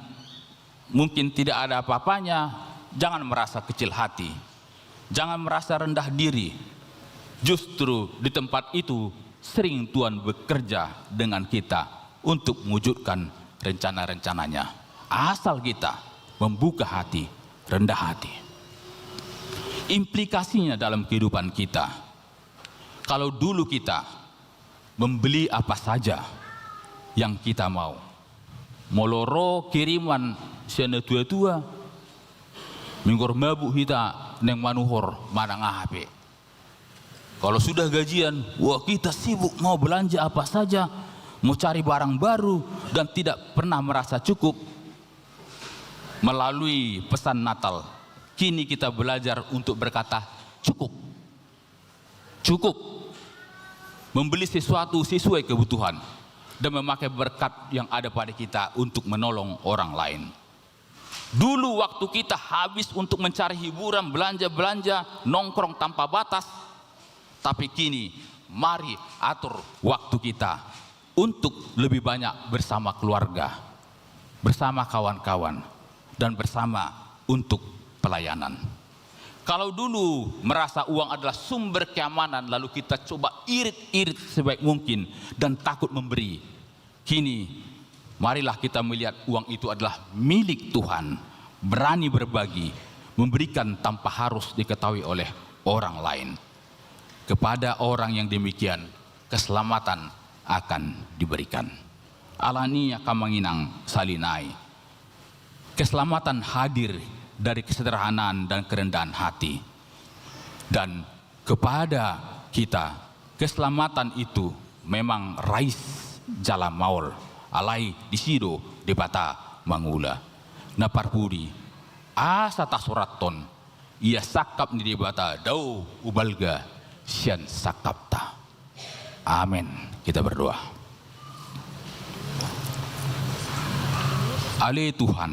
mungkin tidak ada apa-apanya, jangan merasa kecil hati. Jangan merasa rendah diri. Justru di tempat itu sering Tuhan bekerja dengan kita untuk mewujudkan rencana-rencananya. Asal kita membuka hati, rendah hati. Implikasinya dalam kehidupan kita. Kalau dulu kita membeli apa saja yang kita mau. Moloro kiriman siana tua-tua minggor mabuk hita neng manuhor manang HP. Kalau sudah gajian, wah kita sibuk mau belanja apa saja, mau cari barang baru dan tidak pernah merasa cukup. Melalui pesan Natal, kini kita belajar untuk berkata cukup. Cukup. Membeli sesuatu sesuai kebutuhan dan memakai berkat yang ada pada kita untuk menolong orang lain. Dulu waktu kita habis untuk mencari hiburan, belanja-belanja, nongkrong tanpa batas. Tapi kini mari atur waktu kita untuk lebih banyak bersama keluarga, bersama kawan-kawan, dan bersama untuk pelayanan. Kalau dulu merasa uang adalah sumber keamanan, lalu kita coba irit-irit sebaik mungkin dan takut memberi. Kini marilah kita melihat uang itu adalah milik Tuhan, berani berbagi, memberikan tanpa harus diketahui oleh orang lain. Kepada orang yang demikian, keselamatan akan diberikan. Alania kamanginang salinai. Keselamatan hadir dari kesederhanaan dan kerendahan hati. Dan kepada kita, keselamatan itu memang rais jalan maul. Alai disido debata mangula. Naparpudi asa tasuraton ia sakap ni debata dau ubalga sian sakapta. Amin. Kita berdoa. Ale Tuhan,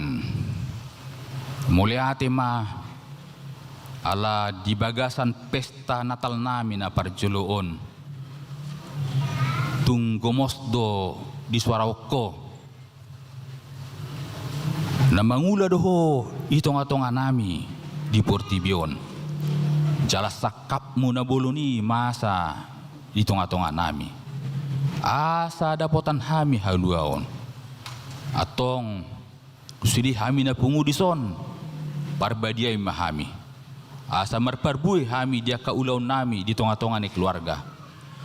mulia tema ala di bagasan pesta Natal nami na parjuluon tunggomosdo di suarawko na mangula doho itonga-tonga nami di Portibion. Jalas sakap muna boloni masa di tonga-tonga nami. Asa dapotan hami haluaon. Atong kusili hami na pungudison. Parbadiay mahami. Asa marparbui hami dia kaulaw nami di tonga-tonga ni keluarga.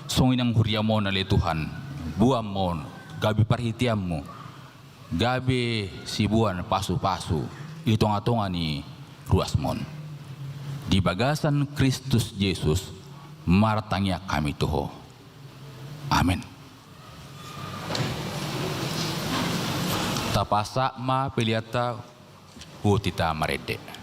Songin ang huryamo na le Tuhan. Buam mo, gabi parhitiam mo. Gabi sibuan pasu-pasu. Di tonga-tonga ni ruasmon. Di bagasan Kristus Yesus martangnya kami tuho. Amin. Tapasa ma peliata hutita marede.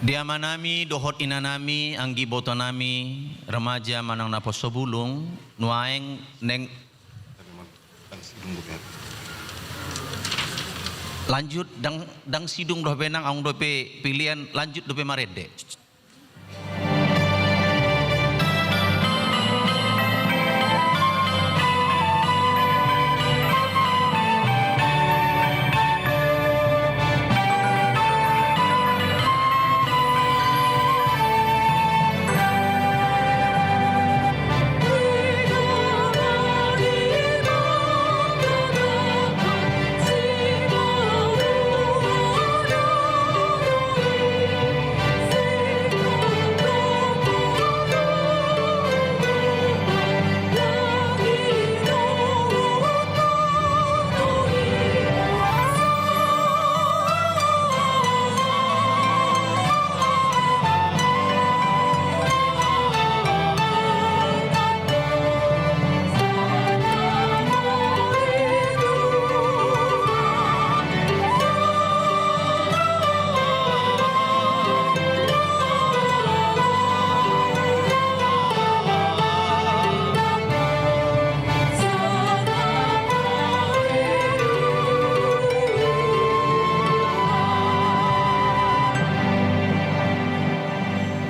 Dia manami dohot inanami anggi botonami remaja manang napo sobulung nuaeng neng lanjut dang sidung doh benang ang dope pilihan lanjut dope marede.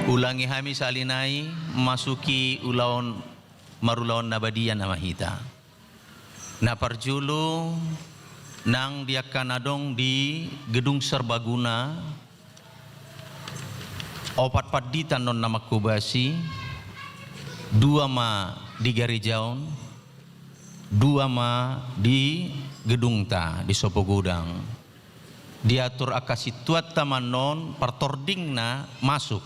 Ulangi hami salinai masuki ulaon marulaon nabadian namahita. Na parjulu nang dia kanadong di gedung serbaguna opat paditan non nama kubasi, dua ma di Garijaun, dua ma di gedung ta di Sopogudang. Diatur akasituat taman non partording na masuk.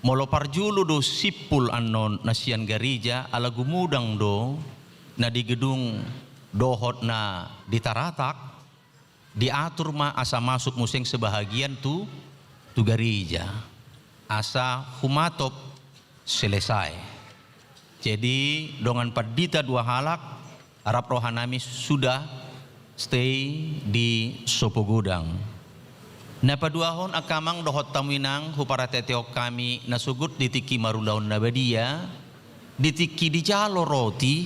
Molo parjulu do sipul anon nasian Garija ala gumudang do na di gedung dohot na ditaratak diatur ma asa masuk museng sebahagian tu Garija asa humatop selesai. Jadi dengan padita dua halak Arab rohanami sudah stay di Sopogudang. Na paduahon akamang dohot taminang hupara teteok kami nasugut ditiki marulaon nabadia ditiki di jalo roti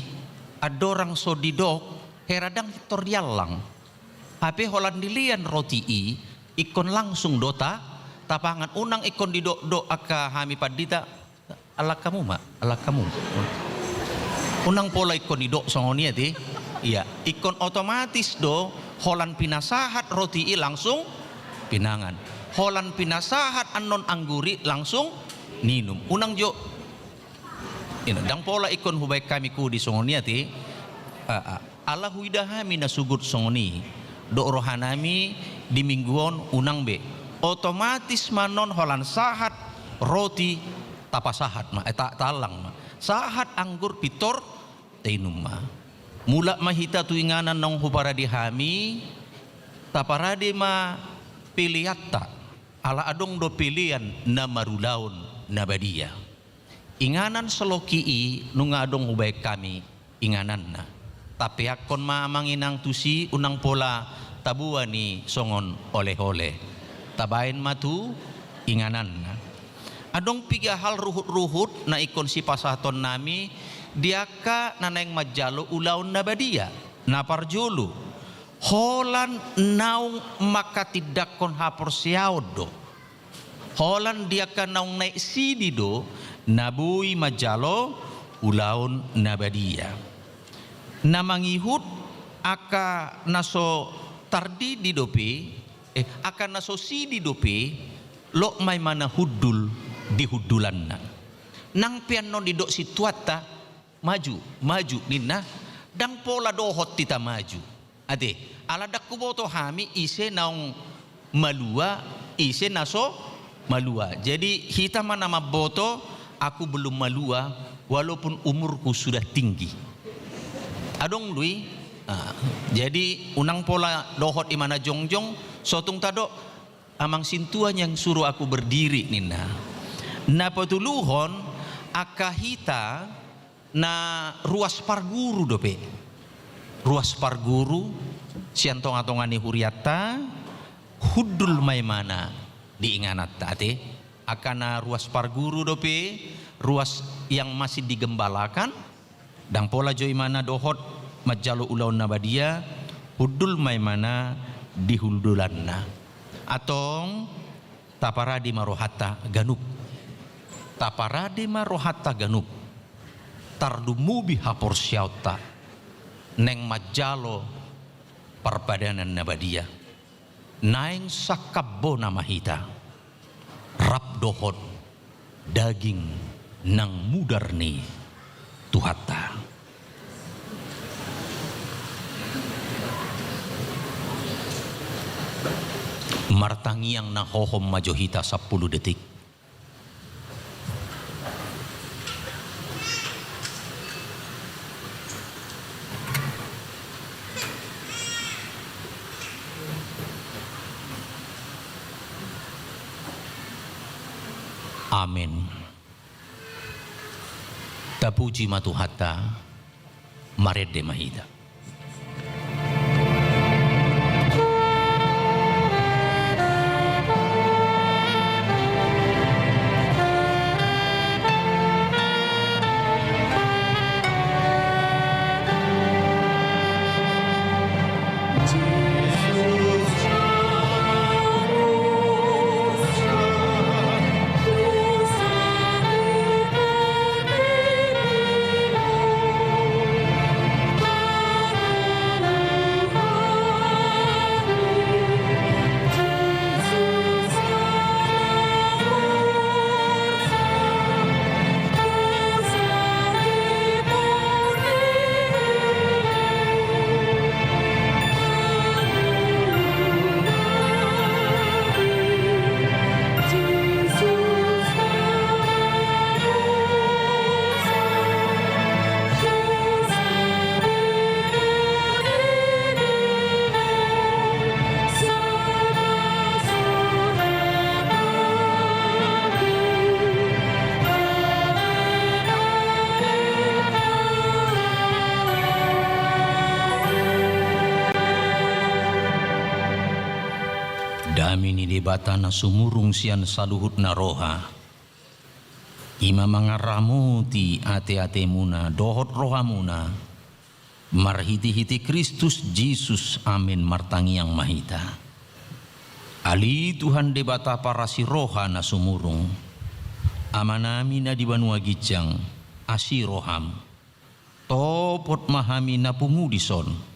adorang sodidok heradang torialang hape holan dilian roti ikon langsung dota tapangan unang ikon di do aka hami padita ala kamu unang pola ikon di do songonia ti iya ikon otomatis do holan pinasahat roti langsung pinangan holan pinasahat anon angguri langsung ninum unang jo dang pola ikon hubay kami ku di songonia ti ala huidahami nasugut songoni do rohanami di mingguon unang be otomatis manon holan sahat roti tapasahat ma talang ma sahat anggur pitor tainum ma mula mahita tuinganan nong hupara dihami taparade ma pilihatta ala adong do pilihan na marulaon nabadia inganan seloki nunga adong hubay kami inganan na tapi akon manginang tusi unang pola tabuan ni songon oleh-oleh tabain matu inganan na adong piga hal ruhut-ruhut na ikon si pasaton nami diaka naneng majalo ulaon nabadia na parjulu holan naung makatidakon hapor siaudo holan dia ka naung naik sidi do nabui majalo ulaon nabadia namangihut aka naso tardi di dope aka naso sidi dope lo may mana hudul di hudulan nang piano di do situata maju nina dang pola dohot tita maju ade aladak kuboto hami ise naung malua ise naso malua jadi hita mana maboto aku belum malua walaupun umurku sudah tinggi adong lui jadi unang pola dohot imana jongjong sotung tado amang sintuan yang suruh aku berdiri nina na patuluhon akahita na ruas parguru dope ruas parguru siantong-atongani huriata hudul maimana diinganat ate akana ruas parguru dope ruas yang masih digembalakan dan pola joy mana dohot majalo ulaun nabadia hudul maimana dihuldulanna atong taparadi marohata ganuk taparadi marohata ganuk tardumubi hapor syauta neng majalo perbadanan nabadia naing sakabbo namahita rap dohot daging nang mudarni tuhata martangiang na hohom majohita 10 detik. Amin. Tapuji matuhata marede mahida. Damini debatana sumurung sian saluhut naroha ima mangaramuti ate-ate muna dohot rohamuna marhiti-hiti Kristus Jesus amin martangiang mahita ali Tuhan debata para si roha na sumurung amanami na di Banua Gijang asiroham topot mahami na pumudison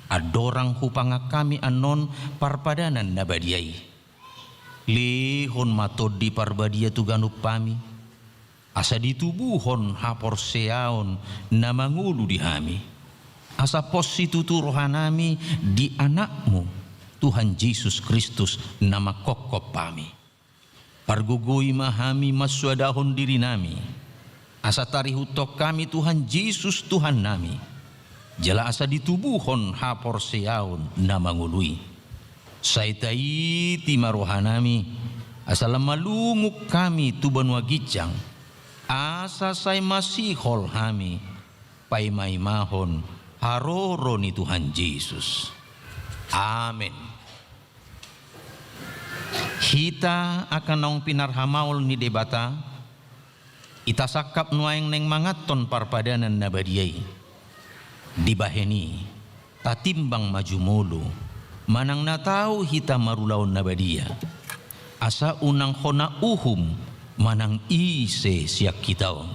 adorang hupanga kami anon parpadanan nabadiai lihon matod di parbadia tuganup pami asa ditubuhon hapor seaon na mangulu di hami asa positutu rohanami di anakmu Tuhan Yesus Kristus nama kokop pami pargugui mahami maswadahon diri nami asa tarihutok kami Tuhan Yesus Tuhan nami jala asa ditubuhon hapor seaon na mangului saitai timarohanami asa lamalunguk kami tu Banua Gijang asa say masihol hami paimaimahon haroro ni Tuhan Yesus amin. Hita akan nong pinarhamaul ni debata ita sakap nuaeng neng mangaton parpadanan nabadiai dibaheni tatimbang maju mulu manang natau hita marulaon nabadia asa unang hona uhum manang ise siak kitaon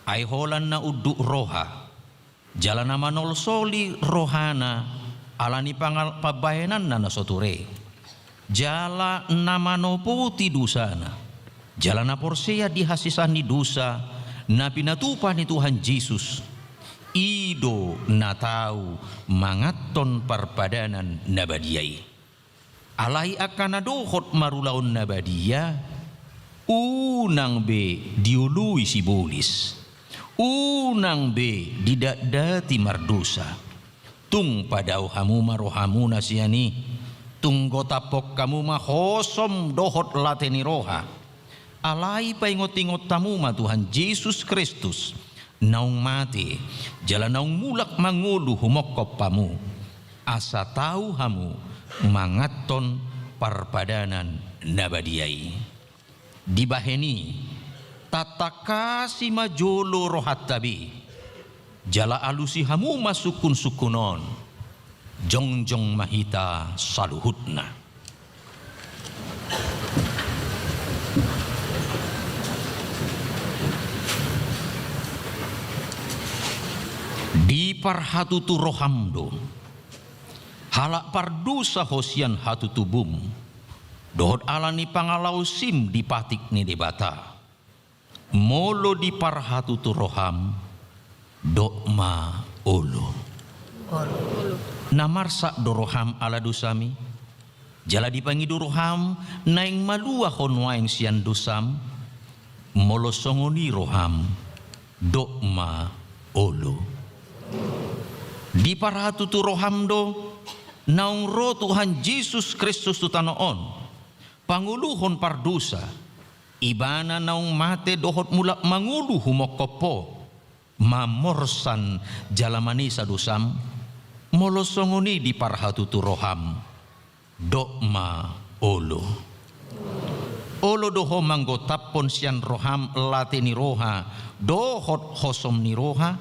ay holan na uduk roha jalan na manol soli rohana alani pangal pabayanan na nasoture jala na manoputi dusana jalan na porsia dihasisan ni dosa na pinatupan ni Tuhan Yesus ido natau mangaton parpadanan nabadiai alai akan dohot marulaon nabadia unang be diului sibulis unang be didadati mardosa tung padau hamu marohamuna siani tung gotapok kamu mahosom dohot lateni roha alai paingot-ingot tamu ma Tuhan Yesus Kristus naung mati jala naung mulak mangulu humokop pamu asa tahu hamu mangaton parpadanan nabadiyai. Dibaheni tatakasi majolo rohat tabi. Jala alusi hamu masukun sukunon. Jongjong mahita saluhutna. Di parhatutu rohamdo. Halak pardusa hosian hatutubum. Dohot alani pangalau sim dipatik ni debata. Molo di parhatutu roham. Dokma olo. Namarsa doroham ala dusami. Jala dipangi doroham naing malua honwaing sian dusam. Molo songoni roham. Dokma olo. Di parhatutu roham do. Naung ro Tuhan Yesus Kristus tutanoon panguluhon pardusa ibana naung mate dohot mulak mangulu humokopo mamorsan jalamani sadusam molosongoni di parhatutu roham dokma olo doho manggotapon sian roham lateni roha dohot hosom ni roha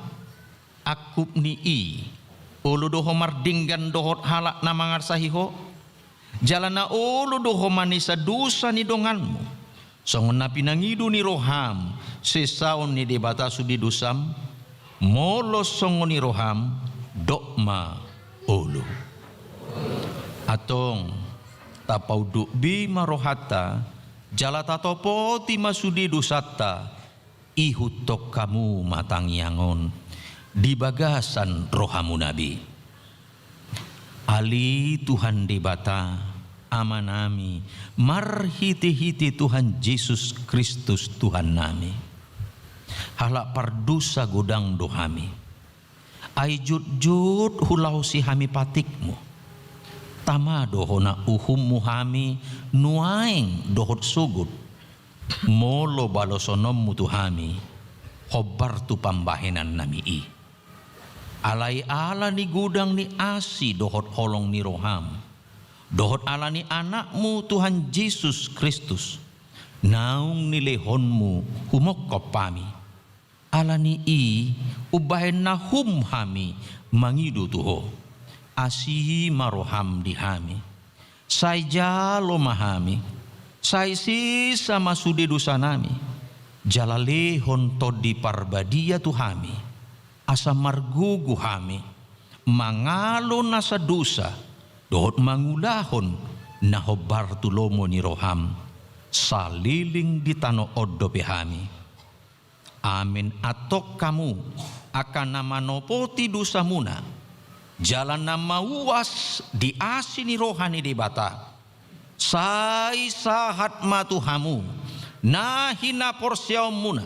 akup ni i ulu doho mardinggan dohot halak na mangarsahiho jalana ulu doho manisa dosa ni donganmu songon na pinangidu ni roham sesaon ni debata sudi dosam molos songon ni roham dokma ulu atong tapau dukbi marohata jala tatopo tima sudi dosata ihutok kamu matang yangon di bagasan rohamu nabi ali Tuhan debata amanami marhiti-hiti Tuhan Yesus Kristus Tuhan nami halak pardusa godang dohami ai jut hulau si hami patikmu tama dohona uhum muhami nuaing dohot sugut molo balosonom mutuhami hobar tu pambahenan nami i alai ala ni gudang ni asi dohot holong ni roham dohot ala ni anakmu Tuhan Yesus Kristus naung ni lehonmu humokop pami ala ni i ubahen na hum hami mangidu tuho asihi maroham dihami say jalo mahami say sisa masudi dusanami jalalehon todi parbadia tuhami asa margugu hami mangalo nasa dusa dohot mangulahon na hobar tulomo ni roham saliling di tano oddo pehami amin atok kamu akan namanopoti dosa muna jalan nama uas di asini rohani di bata sai sahat matuhamu nahina porsiaw muna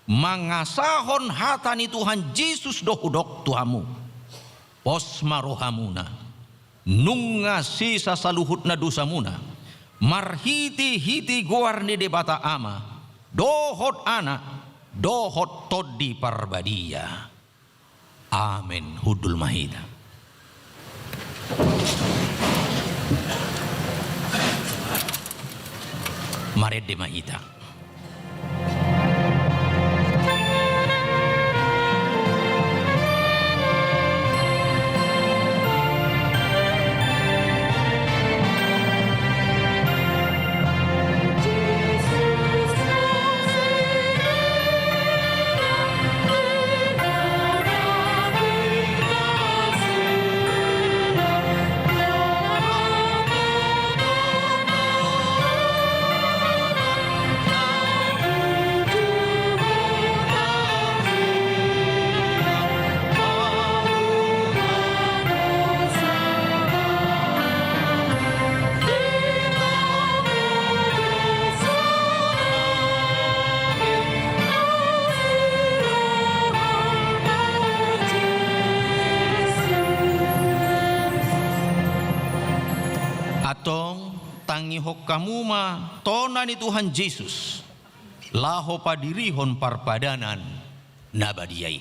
mangasahon hatani Tuhan Yesus dohudok tuhamu posma rohamuna nunga sisa saluhutna dosamuna marhiti-hiti goarni debata ama dohot anak dohot todi parbadia amin hudul mahida mared de mahita tangihok kamu ma tona ni Tuhan Yesus laho padirihon parpadanan nabadiyai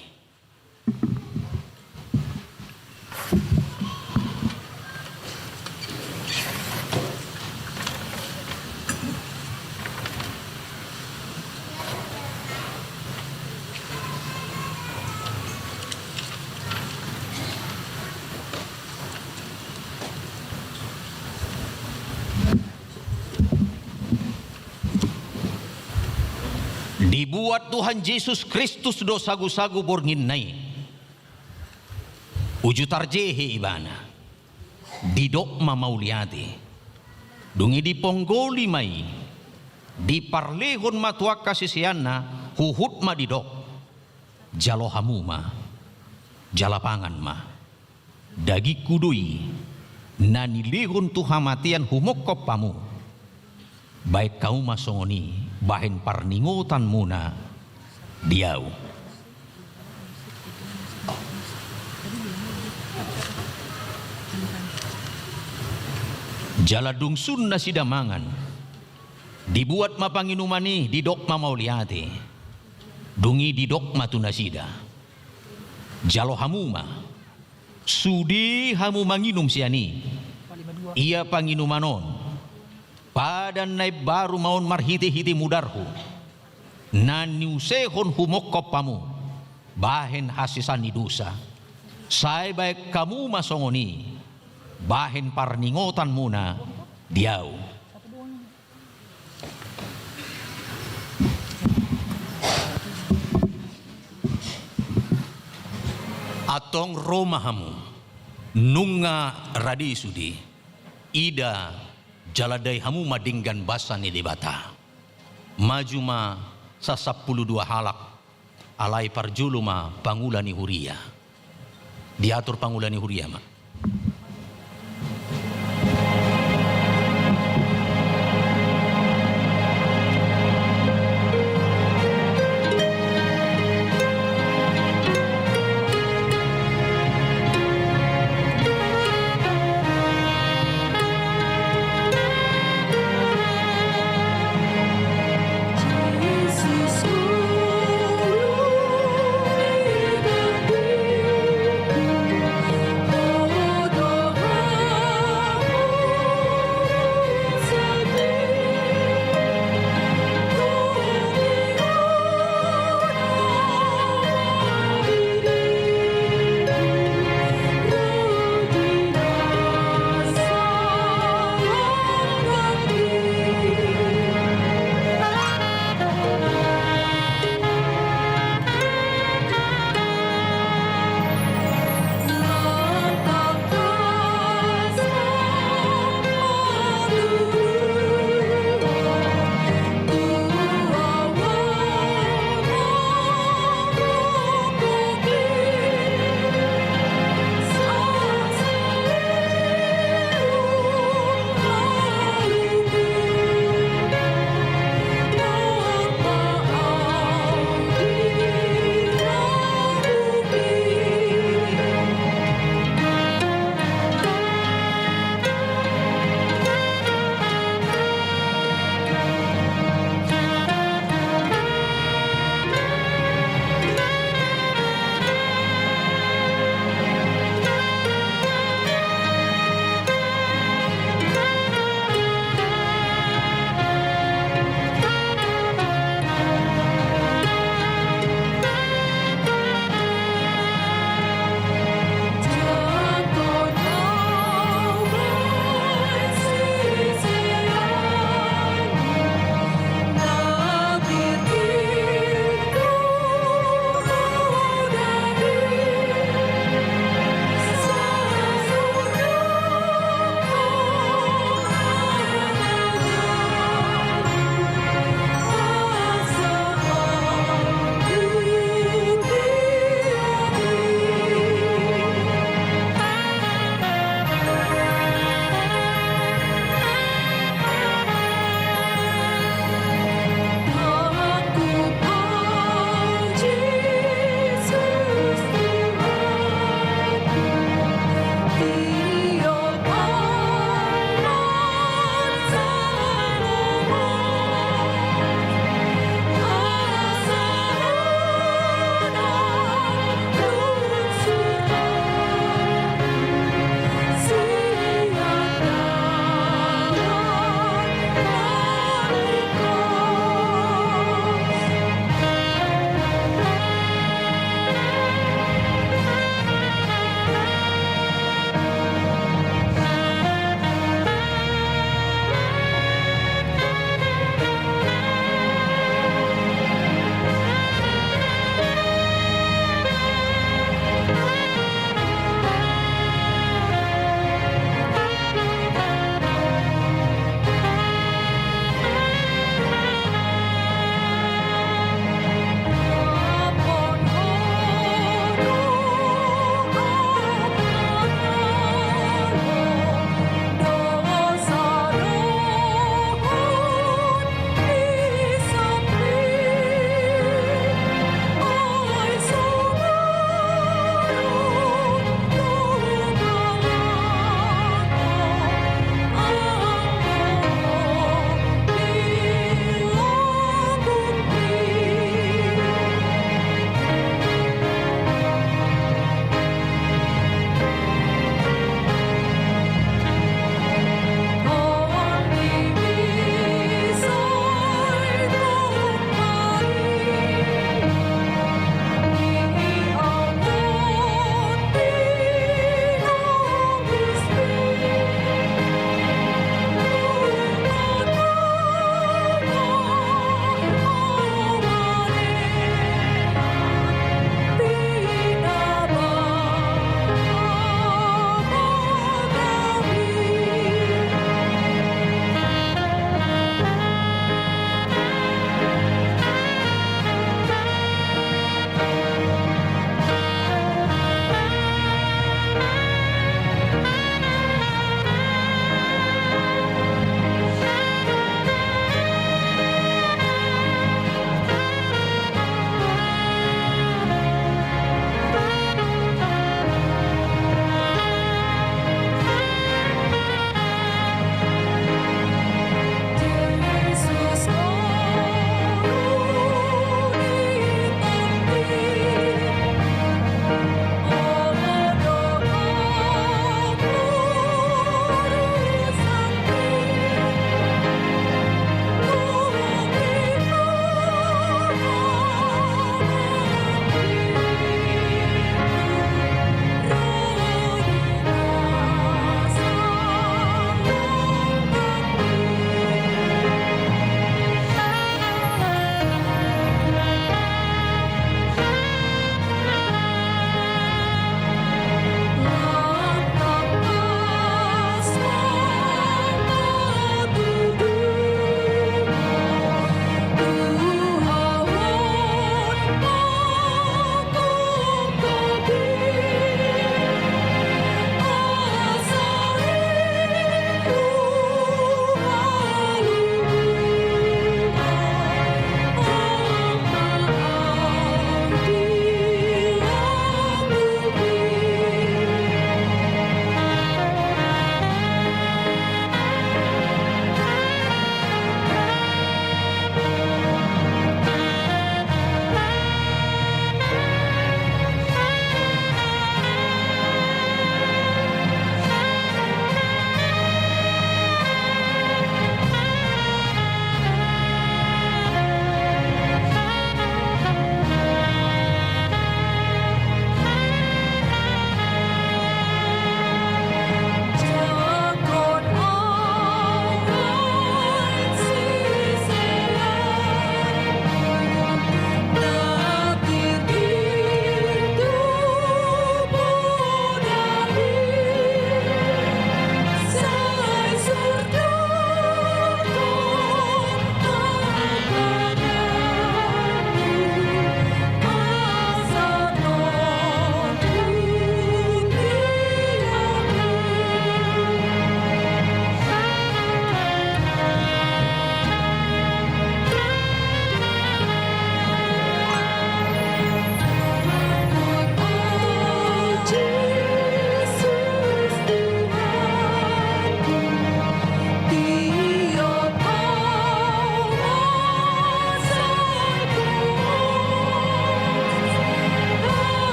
dibuat Tuhan Yesus Kristus do sagu-sagu bornginnai ujutarjehe ibana didok mamauliati dungi diponggoli mai di parlehon matuak kasisianna huhut ma didok jalohamu ma jalapangan ma dagi kudui nani lehon tuhamatian humokop pamu baik kau masongoni bahen parningotan muna diau jaladung sun na sidamangan dibuat mapanginumani didok mamauliate dungi didok matunasida jalo hamuma sudi hamu manginum siani ia panginumanon padan naib baru maun marhiti-hiti mudarhu naniusehon humokop pamu bahen hasisani dosa say baik kamu masongoni bahen parningotan muna diau atong romahamu nunga radisudi ida jaladai hamu madinggan basani di bata majuma sa 12 halak alai parjuluma pangulani huria diatur pangulani huria ma Oh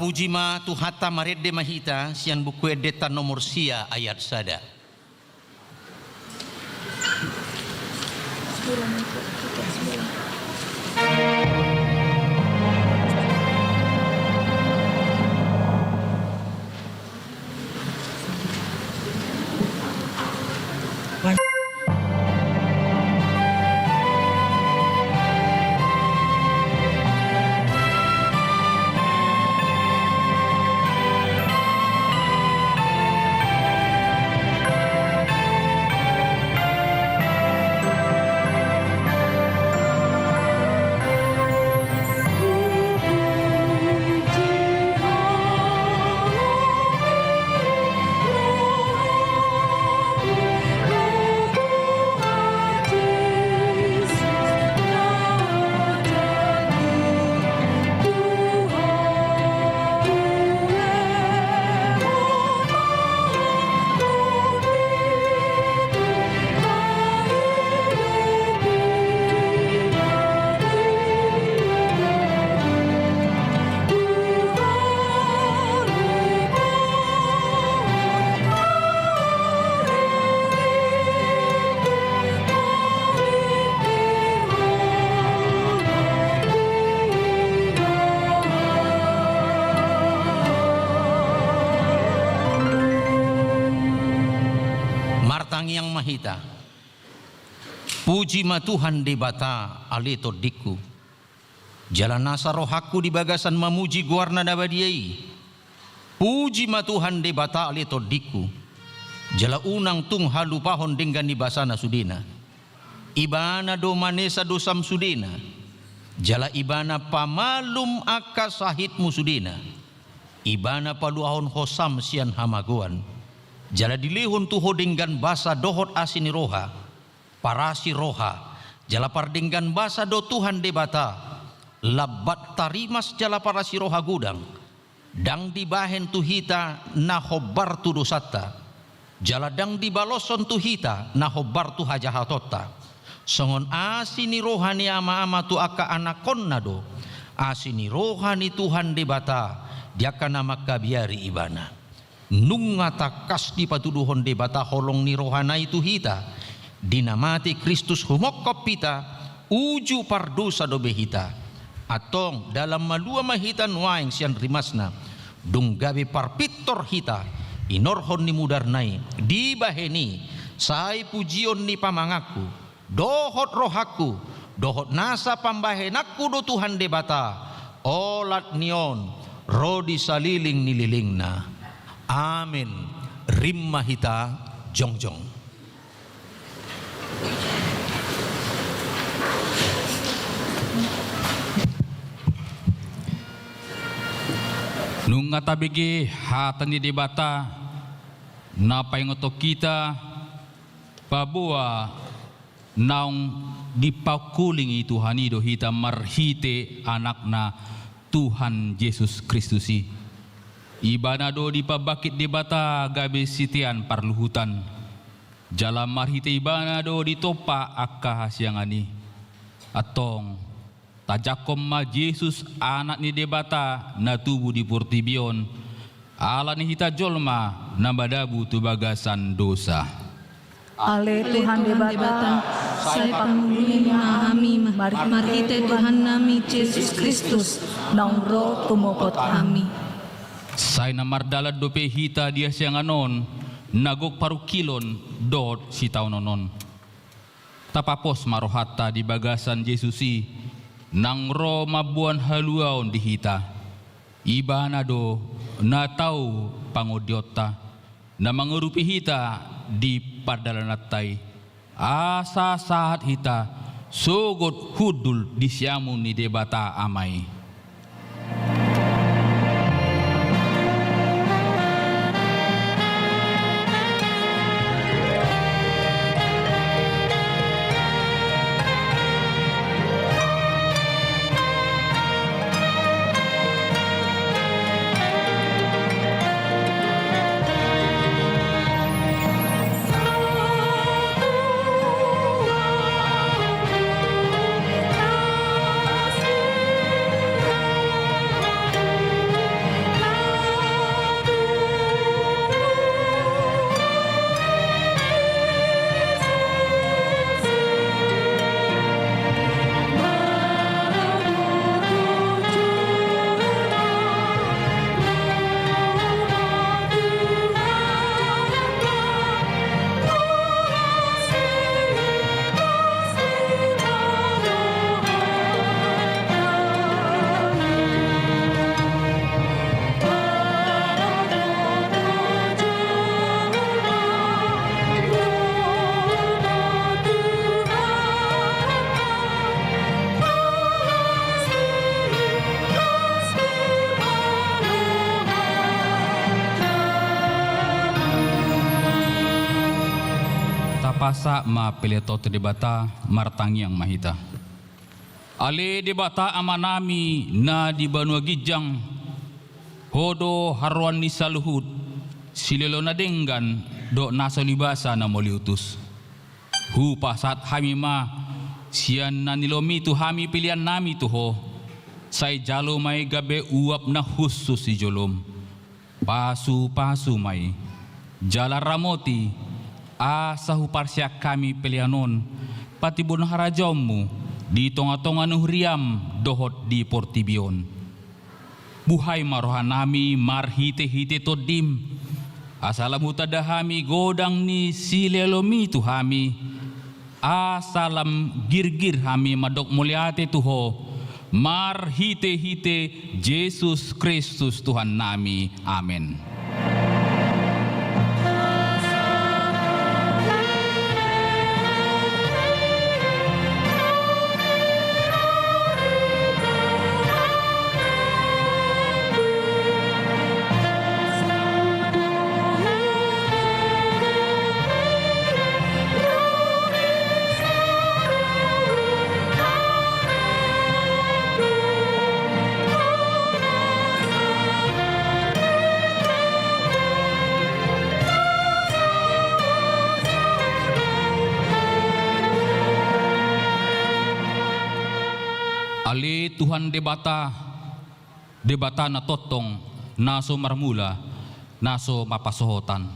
Pujima tuhata maredde mahita sian buku edeta nomor sia ayat sada. Yang mahita puji ma Tuhan di bata alito diku jalan nasa rohaku di bagasan mamuji guarna dabadiai puji ma Tuhan di bata alito diku jala unang tung halupahon dengan di basana sudina ibana do manesa dosam sudina jala ibana pamalum aka sahitmu sudina ibana paluahon hosam sian hamaguan jala dilihun tuho dengan basa dohot asini roha parasi roha jala pardinggan basa do Tuhan debata labat tarimas jala parasi roha gudang dang dibahen tuhita na hobar tu dosata jala dang dibaloson tuhita na hobar tu hajahatota songon asini rohani ama-ama tu aka anakon nado asini rohani Tuhan debata dia kana makabiari ibana nungata kas di patuduhon de bata holong ni rohana itu hita dinamati Kristus humokop pita uju pardosa do behita atong dalam malua mahitan waing sian rimasna dung gabe parpitor hita inorhon ni mudarnai di baheni sai pujion ni pamangaku dohot rohaku dohot nasa pambahenaku do Tuhan de bata olat nion rodi saliling nililingna. Amin. Rimma hita jongjong. Nung ngatabigi hatani debata napay ngoto kita pabua naung dipakuling itu hanido hita marhite anak na Tuhan Yesus Kristusi. Ibana do di pabakit debata gabe sitian parluhutan jala marhite ibana do di topa akka hasyangani atong tajakom ma Yesus anak ni debata na tubuh di purtibion ala ni hita jolma na badabu tu bagasan dosa Ale Tuhan debata saya pangulini mahami marhite Tuhan nami Yesus Kristus nang roh tumopot kami. Say na mardalad do pe hita dia siang anon nagok parukilon dot si taunonon. Tapapos marohata di bagasan Yesusi nang ro mabuan haluaon di hita. Ibana do na tau pangodiota na mangurupi hita di padalanatay. Asa saat hita sogot hudul di siamu ni debata amay. pasa ma peleto te debata martangi yang mahita. Ale debata amanami na di Banua Gijang hodo haruan ni saluhut silelo na denggan do naso libasa na moliutus. Hu pasat hami ma sian na nilomi tu hami pilihan nami tu ho. Say jalo may gabe uap na husus si jolom. Pasu may jala ramoti asa huparsya kami pilihanon pati bon harajommu di tonga-tonga nuhriam dohot di portibion. Buhay marohan nami marhite-hite todim asalam hutadahami godang ni silelomi tu hami asalam girgir hami madok muliate tuho marhite-hite Yesus Kristus Tuhan nami. Amin. Ali Tuhan debata na totong naso marmula naso mapasohotan.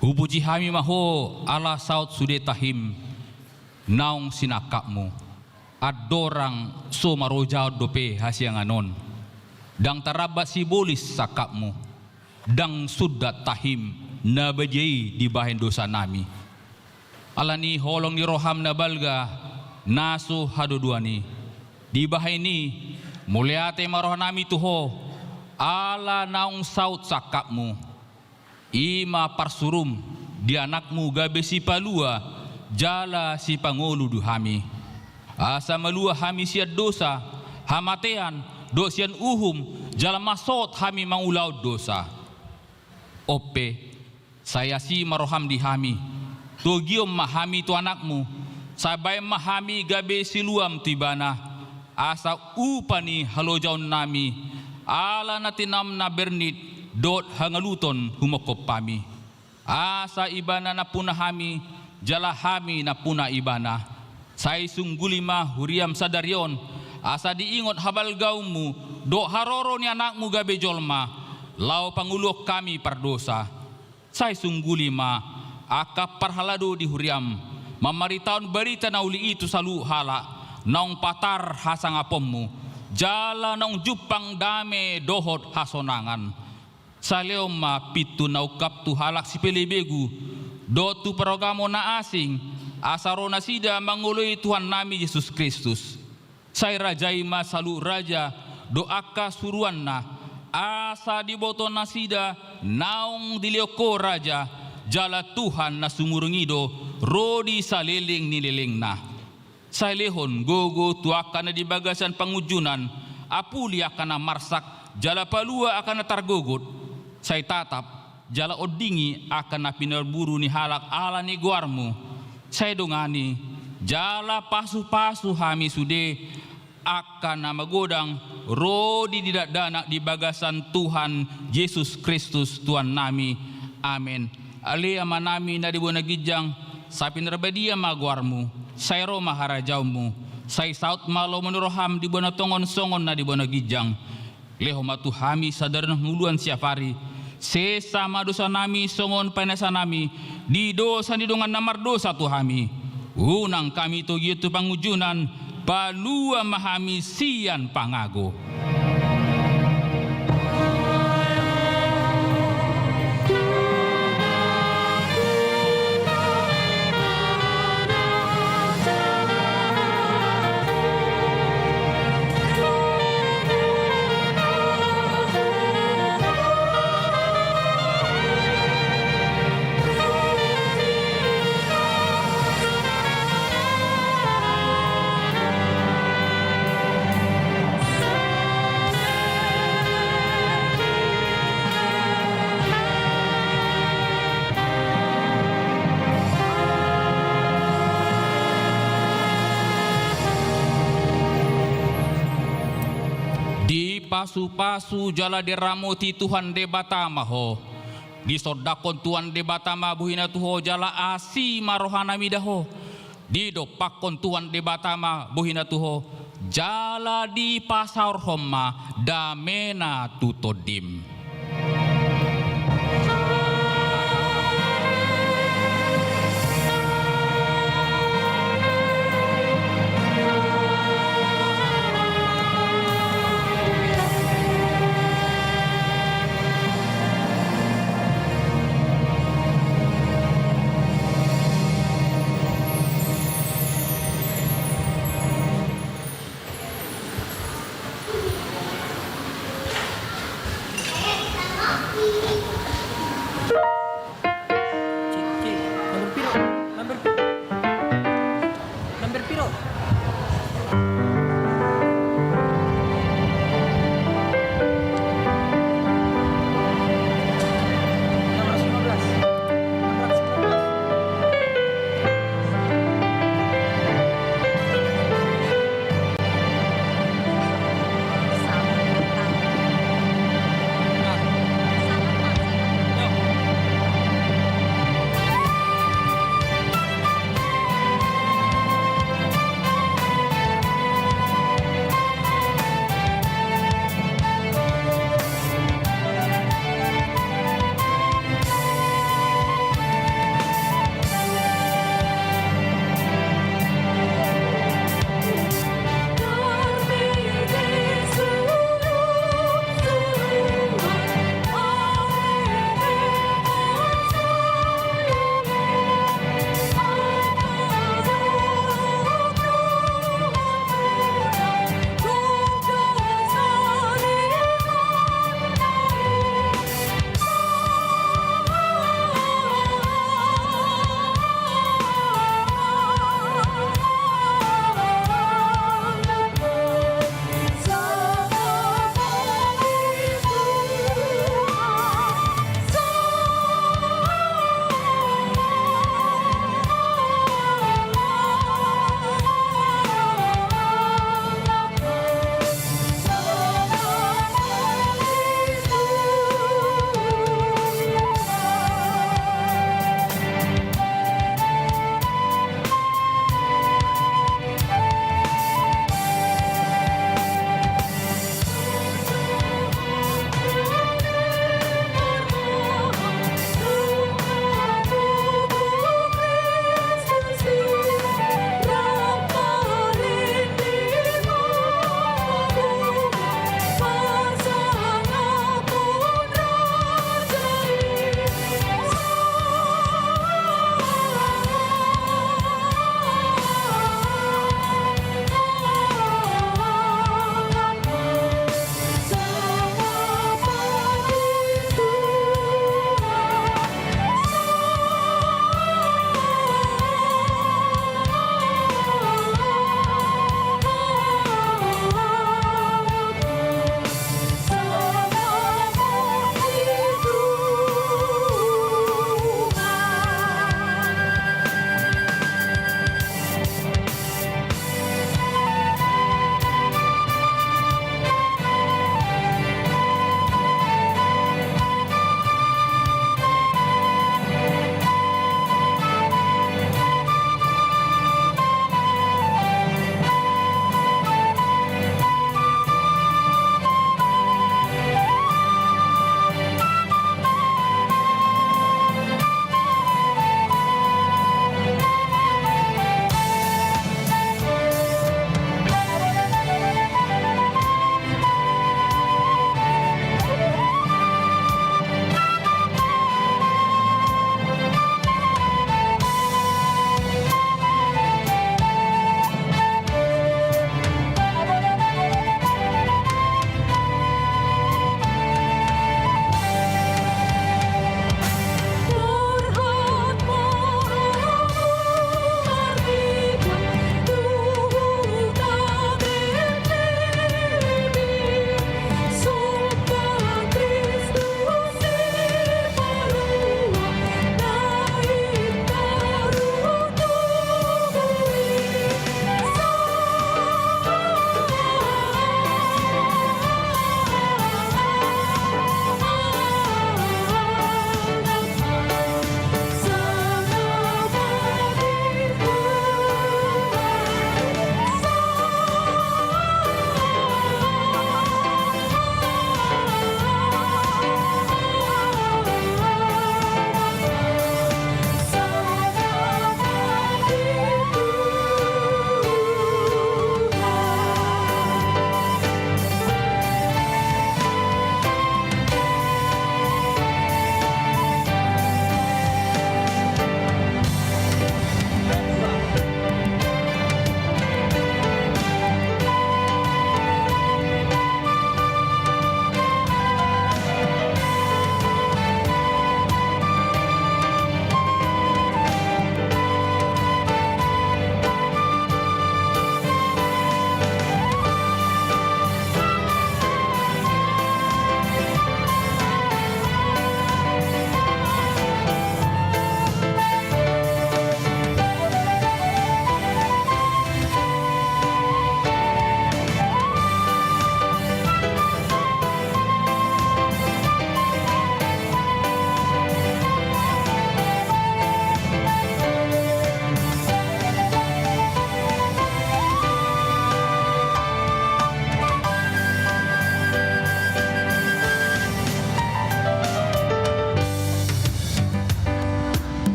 Hupuji hami maho ala saut sude tahim naung sinakakmu adorang so marojao dope hasianganon dang tarabat sibolis sakakmu dang sudat tahim na bajai di bahen dosa nami. Alani holong ni roham na balga naso hadoduani di bahay ni muliate maroh nami tuho ala naung saut sakapmu ima parsurum di anakmu gabe si palua jala si pangolu duhami asa malua hami siad dosa hamatean do sian uhum jala masot hami mangulau dosa ope saya si maroham di hami to giom mahami tu anakmu sabay mahami gabe siluam tibana asa upani halojaun nami ala natinam na bernit dot hangaluton humokop pami asa ibana na puna hami jala hami na puna ibana say sunggulima huriam sadaryon asa diingot habal gaumu do haroro ni anakmu gabe jolma lau pangulok kami pardosa say sunggulima aka parhalado di huriam mamaritaon berita na uli itu salu hala naung patar hasangapommu jala naung jupang dame dohot hasonangan saleom ma pitu naukap tu halak si pelebegu do tu programo na asing asarona sida mangului Tuhan nami Yesus Kristus say rajai ma salu raja do akka suruan na asa diboto nasida naung dilioko raja jala Tuhan na sumurungido rodi saliling nililing na say lehon gogo tuakan na di bagasan pangujunan apuli akan na marsak jala palua akan na targogot say tatap jala odingi akan na pinarburu ni halak ala ni guarmu say dongani jala pasu-pasu hami sude akan na magodang rodi didadanak di bagasan Tuhan Yesus Kristus Tuhan nami. Amin. Ali amanami na di Banua Gijang sa pinarbadia maguarmu say Roma harajaumu say saut malo menuroham di Banua Tongon songon na di Banua Gijang leho matu hami sadar nguluan siapari sesama dosa nami songon panasa nami di dosa di dongan namar dosa tu hami unang kami to gitu pangujunan palua mahami sian pangago. pasu-pasu jala deramuti Tuhan debatama ho. Di sodakon Tuhan debatama buhina tuho jala asi marohana midaho. Di dopakon Tuhan debatama buhina tuho jala di pasar homa damena tutodim.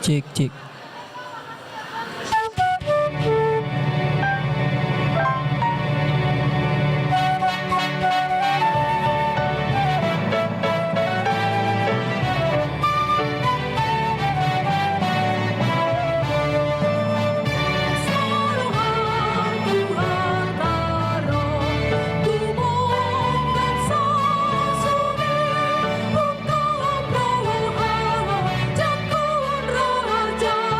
Cek. Raja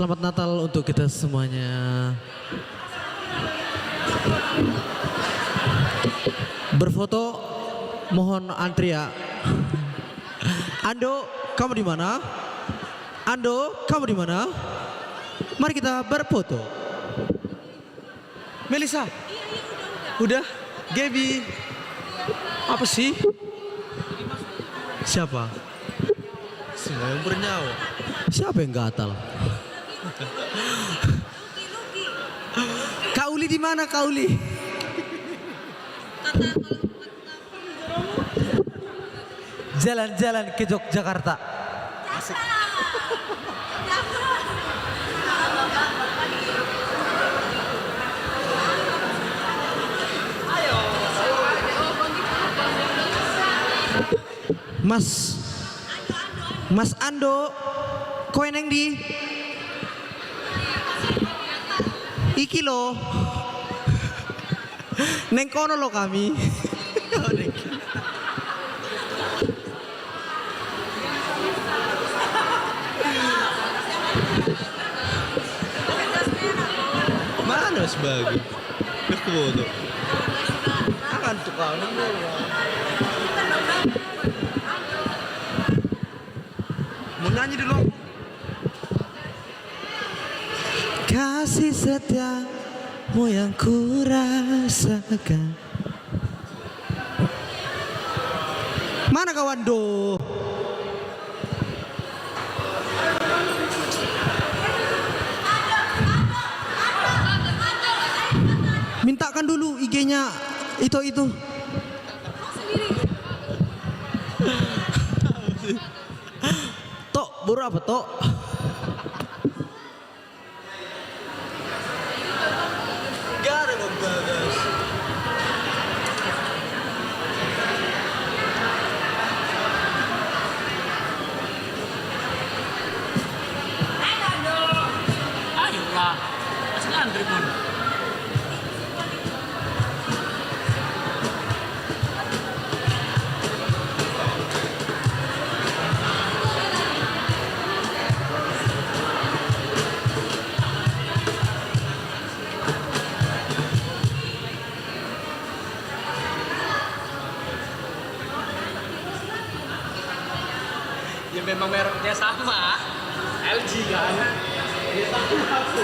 Selamat Natal untuk kita semuanya. Berfoto mohon antri ya. Ando, kamu di mana? Ando, kamu di mana? Mari kita berfoto. Melisa. Udah? Gaby. Apa sih? Siapa? Semua yang bernyawa. Siapa yang gatal? Kauli di mana Kauli? Jalan-jalan ke Yogyakarta. Asik. Mas Ando, kowe neng di? Iki lo. Neng kono lo kami. Mana Mas Bagi? Aku foto. Akan tuh kau mau nyanyi dulu. Kasih setiamu yang ku rasakan. Mana kawan do? Mintakan dulu IG-nya itu. Tok, buru apa tok? Gak ada Bang Bagas. Ayolah, masih ngantri pun. Ya memang mereknya sama, LG kan. Ya sama aku.